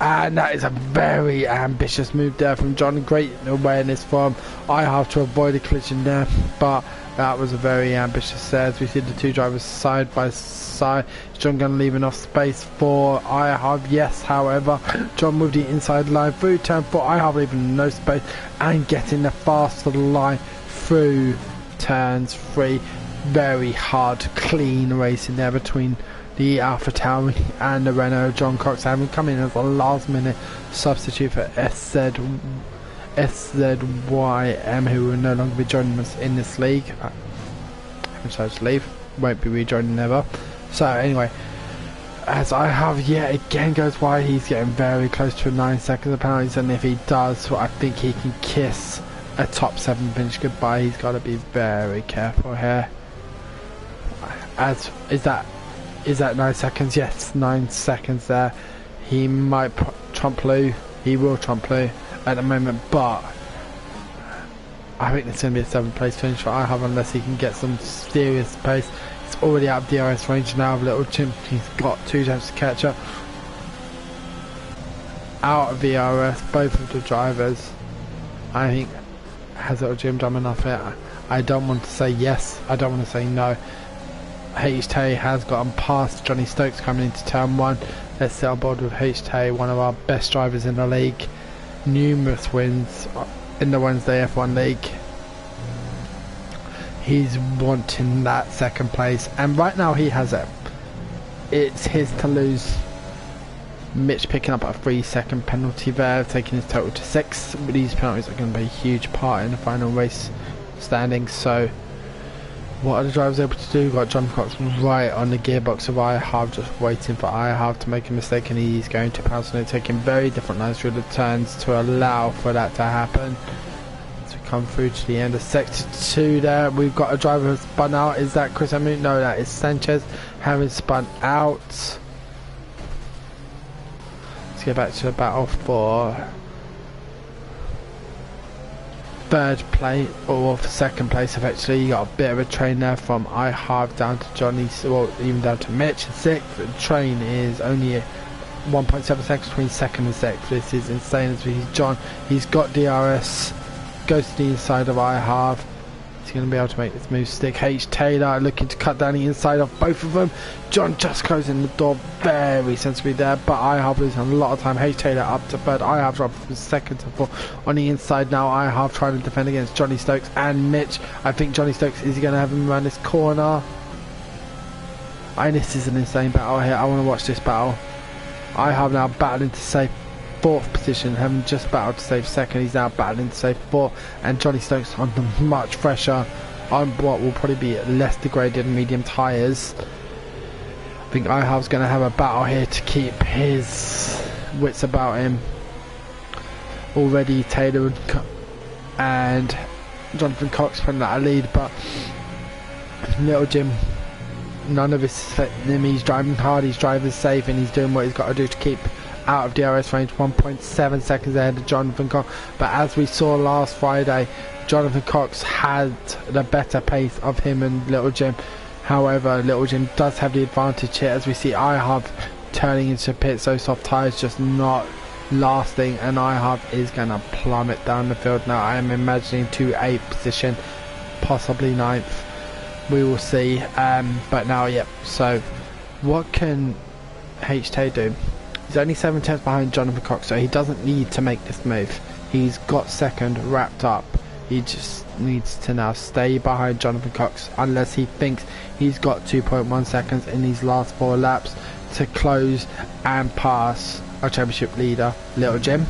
Speaker 1: and that is a very ambitious move there from John. Great awareness from IHAV to avoid a collision there, but that was a very ambitious there. As we see the 2 drivers side by side, John going to leave enough space for IHAV. Yes, however, John with the inside line through turn 4, IHAV leaving no space and getting the faster line through turns 3. Very hard, clean racing there between the Alpha Tauri and the Renault. John Cox having come in as a last minute substitute for SZYM, who will no longer be joining us in this league. I'm sorry to leave, won't be rejoining ever. So anyway, as IHAV yet again goes wide, he's getting very close to 9 seconds of penalties, and if he does, I think he can kiss a top 7 finish goodbye. He's got to be very careful here. As is that 9 seconds? Yes, 9 seconds there. He might trump Lou. He will trump Lou at the moment, but I think it's going to be a 7th place finish for IHAV unless he can get some serious pace. He's already out of DRS range now of Little Jim. He's got 2 attempts to catch up. Out of DRS, both of the drivers. I think, has Little Jim done enough here? I don't want to say yes, I don't want to say no. HT has gotten past Johnny Stokes coming into turn 1. Let's sit on board with HT, one of our best drivers in the league. Numerous wins in the Wednesday F1 League. He's wanting that second place, and right now he has it. It's his to lose. Mitch picking up a 3-second penalty there, taking his total to 6. But these penalties are going to be a huge part in the final race standings. So what are the drivers able to do? We've got John Cox right on the gearbox of iHarv, just waiting for iHarv to make a mistake, and he's going to pounce on it, taking very different lines through the turns to allow for that to happen. As we come through to the end of sector 2 there, we've got a driver who's spun out. Is that Chris Emu? No, that is Sanchez having spun out. Let's get back to the battle for third place, or for second place effectively. You got a bit of a train there from iHarv down to Johnny, well, even down to Mitch in 6th. The train is only 1.7 seconds between 2nd and 6th. This is insane. As he's John, he's got DRS, goes to the inside of iHarv. He's going to be able to make this move stick. H. Taylor looking to cut down the inside of both of them. John just closing the door very sensibly there, but iHarv losing a lot of time. H. Taylor up to third. iHarv dropped from 2nd to 4th on the inside now. iHarv trying to defend against Johnny Stokes and Mitch. I think Johnny Stokes is going to have him around this corner. This is an insane battle here. I want to watch this battle. iHarv now battling to save 4th position, having just battled to save 2nd. He's now battling to save 4th, and Johnny Stokes on the much fresher, on what will probably be less degraded medium tyres. I think iHarv's going to have a battle here to keep his wits about him. Already Taylor and Jonathan Cox putting out a lead, but Little Jim, none of this is affecting him. He's driving hard, he's driving safe, and he's doing what he's got to do to keep out of DRS range. 1.7 seconds ahead of Jonathan Cox, but as we saw last Friday, Jonathan Cox had the better pace of him and Little Jim. However, Little Jim does have the advantage here, as we see iHarv turning into pit, so soft tyres just not lasting, and iHarv is going to plummet down the field now. I am imagining to 8th position, possibly 9th, we will see. But now, yep, so what can HT do? He's only 7 tenths behind Jonathan Cox, so he doesn't need to make this move. He's got 2nd wrapped up. He just needs to now stay behind Jonathan Cox, unless he thinks he's got 2.1 seconds in these last 4 laps to close and pass our championship leader, Little Jim.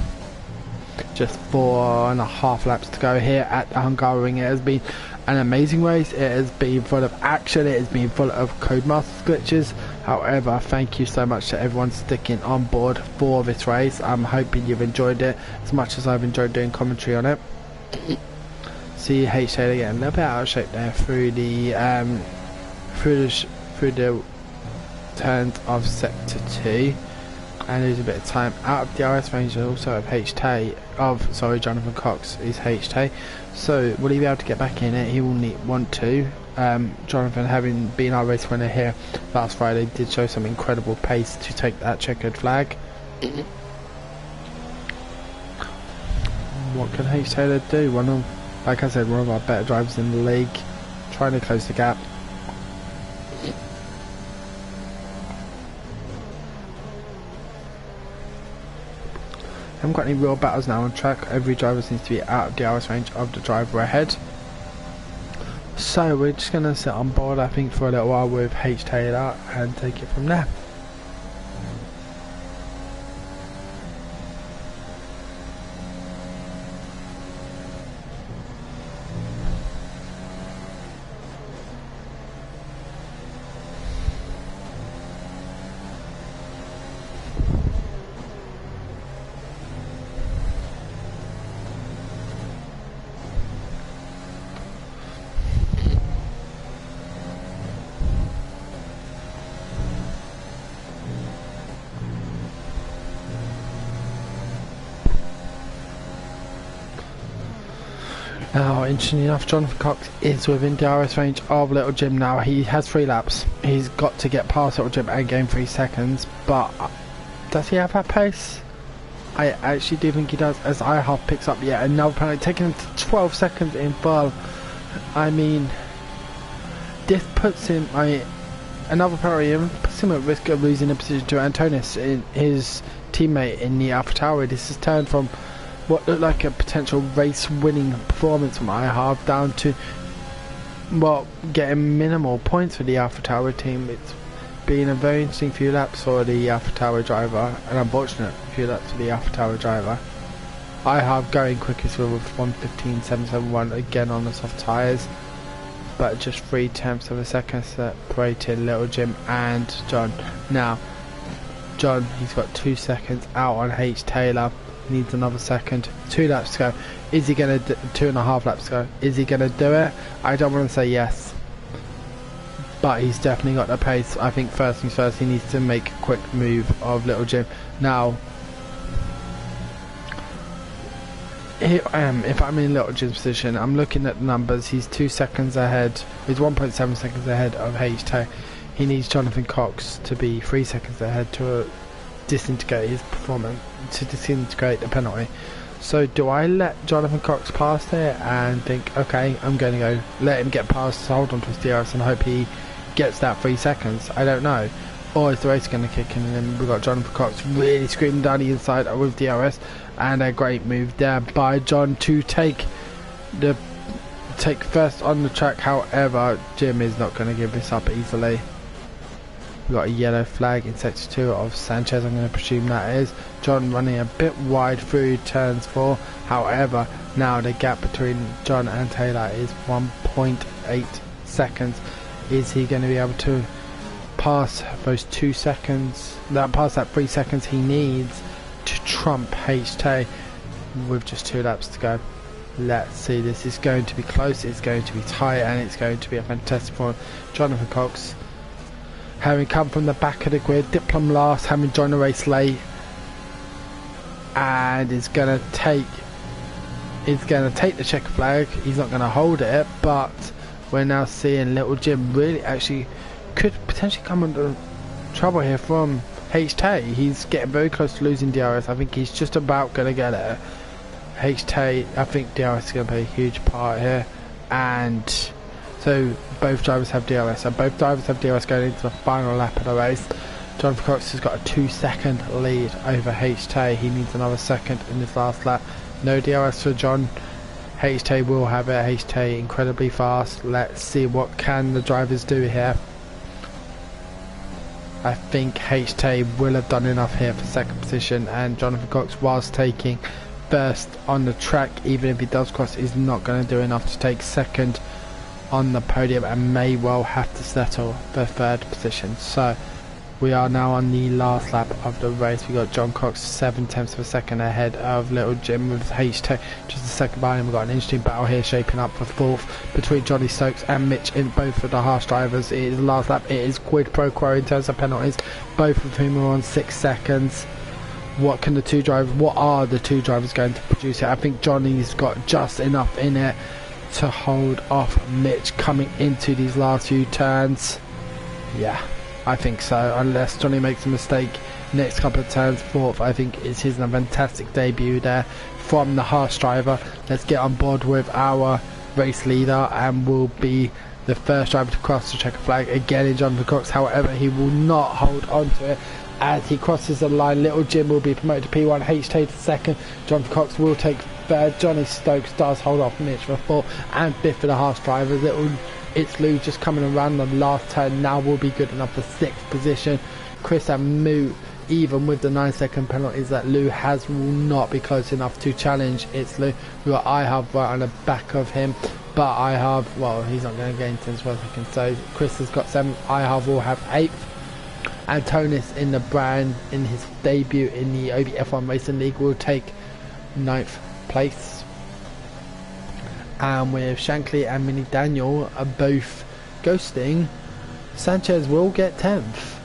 Speaker 1: Just 4.5 laps to go here at the Hungary. It has been an amazing race. It has been full of action. It has been full of Codemasters glitches. However, thank you so much to everyone sticking on board for this race. I'm hoping you've enjoyed it as much as I've enjoyed doing commentary on it. See HT again, a little bit out of shape there through the turns of sector 2, and lose a bit of time out of the DRS range. Also of Jonathan Cox is HT. So will he be able to get back in it? He will want to. Jonathan, having been our race winner here last Friday, did show some incredible pace to take that checkered flag. What can H. Taylor do? Like I said, one of our better drivers in the league, trying to close the gap. Haven't got any real battles now on track. Every driver seems to be out of DRS range of the driver ahead. So we're just going to sit on board, I think, for a little while with H. Taylor and take it from there. Now, interestingly enough, Jonathan Cox is within DRS range of Little Jim now. He has 3 laps. He's got to get past Little Jim and gain 3 seconds, but does he have that pace? I actually do think he does, as iHarv picks up yet another penalty, taking him to 12 seconds in full. I mean, this puts him, another penalty and puts him at risk of losing a position to Antonis, his teammate in the Alpha Tauri. This has turned from what looked like a potential race-winning performance from iHalf down to, well, getting minimal points for the Alpha Tauri team. It's been a very interesting few laps for the Alpha Tauri driver, an unfortunate few laps for the Alpha Tauri driver. iHalf going quickest with 1:15.771 again on the soft tyres, but just 3/10 of a second separating Little Jim and John. Now, John, he's got 2 seconds out on H. Taylor. He needs another second. 2 laps to go. Is he going to 2.5 laps to go? Is he going to do it? I don't want to say yes, but he's definitely got the pace. I think first things first, he needs to make a quick move of Little Jim. Now, here I am. If I'm in Little Jim's position, I'm looking at the numbers. He's 2 seconds ahead. He's 1.7 seconds ahead of HT. He needs Jonathan Cox to be 3 seconds ahead to disintegrate his performance, to disintegrate the penalty. So do I let Jonathan Cox pass there and think, okay, I'm going to go let him get past, hold on to his DRS and hope he gets that 3 seconds? I don't know. Or is the race going to kick in? And then we've got Jonathan Cox really screaming down the inside with DRS, and a great move there by John to take first on the track. However, Jim is not going to give this up easily. We've got a yellow flag in sector 2 of Sanchez, I'm going to presume that is. John running a bit wide through turns 4. However, now the gap between John and Taylor is 1.8 seconds. Is he going to be able to pass those 2 seconds, pass that 3 seconds he needs to trump HT with just 2 laps to go? Let's see. This is going to be close, it's going to be tight, and it's going to be a fantastic one. Jonathan Cox, having come from the back of the grid, Diplom last, having joined the race late, and is going to take the checker flag. He's not going to hold it, but we're now seeing Little Jim really actually could potentially come under trouble here from HT. He's getting very close to losing DRS. I think he's just about going to get it. HT, I think DRS is going to play a huge part here, and so both drivers have DRS. So both drivers have DRS going into the final lap of the race. Jonathan Cox has got a 2-second lead over HT. He needs another second in this last lap. No DRS for John. HT will have it. HT incredibly fast. Let's see what can the drivers do here. I think HT will have done enough here for second position, and Jonathan Cox, whilst taking first on the track, even if he does cross, is not going to do enough to take second on the podium, and may well have to settle for third position. So we are now on the last lap of the race. We got John Cox 7/10 of a second ahead of Little Jim with HT just a second behind him. We've got an interesting battle here shaping up for fourth between Johnny Stokes and Mitch in both of the Haas drivers. It is the last lap. It is quid pro quo in terms of penalties, both of whom are on 6 seconds. What are the two drivers going to produce here? I think Johnny's got just enough in it to hold off Mitch coming into these last few turns. Yeah, I think so, unless Johnny makes a mistake next couple of turns. Fourth, I think, is his fantastic debut there from the Haas driver. Let's get on board with our race leader, and will be the first driver to cross the checker flag again in Jonathan Cox. However, he will not hold on to it. As he crosses the line, Little Jim will be promoted to P1, HT to second, Jonathan Cox will take third. Johnny Stokes does hold off Mitch for fourth, and fifth for the Haas drivers. It's Lou just coming around the last turn now, will be good enough for sixth position. Chris and Moo, even with the 9-second penalties that Lou has, will not be close enough to challenge It's Lou. We've got iHalf right on the back of him, but iHalf, well, he's not going to gain 10 seconds, so Chris has got 7th, iHalf will have 8th. Antonis in the brand, in his debut in the OBF1 Racing League, will take 9th place. And with Shankly and Mini Daniel are both ghosting, Sanchez will get 10th.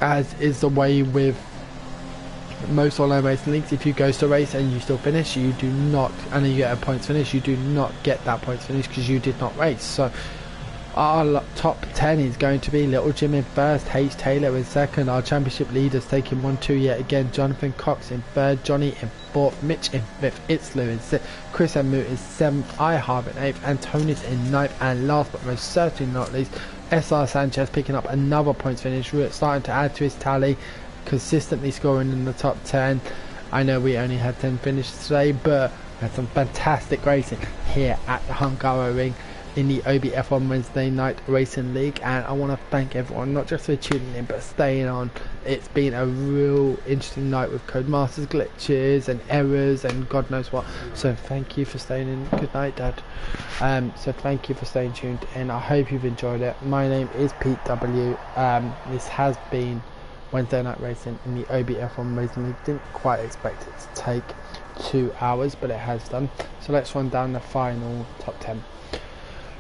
Speaker 1: As is the way with most online racing leagues, if you ghost a race and you still finish, you do not, and you get a points finish, you do not get that points finish because you did not race. So our top 10 is going to be Little Jim in first, Taylor in second, our championship leaders taking 1-2 yet again, Jonathan Cox in third, Johnny in 4th, Mitch in 5th, It's Lou in 6th, Chris and Moot is 7th, I Harv in 8th, and Tony's in 9th, and last but most certainly not least, SR Sanchez picking up another points finish, starting to add to his tally, consistently scoring in the top 10. I know we only had 10 finishes today, but we had some fantastic racing here at the Hungary in the OBF1 Wednesday Night Racing League, and I want to thank everyone, not just for tuning in but staying on. It's been a real interesting night with Codemasters glitches and errors and God knows what, so thank you for staying in. Good night, Dad. So thank you for staying tuned in. I hope you've enjoyed it. My name is Pete W. This has been Wednesday Night Racing in the OBF1 Racing League. Didn't quite expect it to take 2 hours, but it has done. So let's run down the final top 10.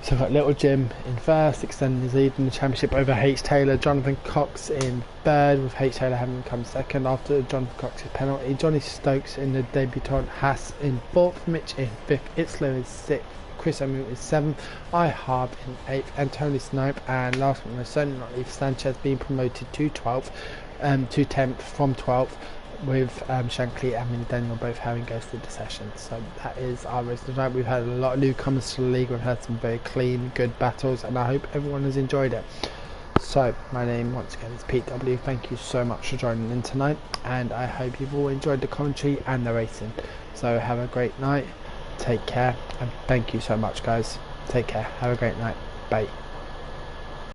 Speaker 1: So we've got Little Jim in first, extending his lead in the championship over H. Taylor. Jonathan Cox in third, with H. Taylor having come second after Jonathan Cox's penalty. Johnny Stokes in the debutant. Haas in fourth, Mitch in fifth, Itzler in sixth, Chris O'Moon is 7th, I Harb in 8th, and Tony Snipe, and last but most certainly not least, Sanchez being promoted to 12th, to 10th from 12th, with Shankly and Daniel both having ghosted the session. So that is our race tonight. We've had a lot of newcomers to the league, we've had some very clean, good battles, and I hope everyone has enjoyed it. So my name once again is Pete W. Thank you so much for joining in tonight, and I hope you've all enjoyed the commentary and the racing. So have a great night, take care, and thank you so much guys. Take care, have a great night, bye.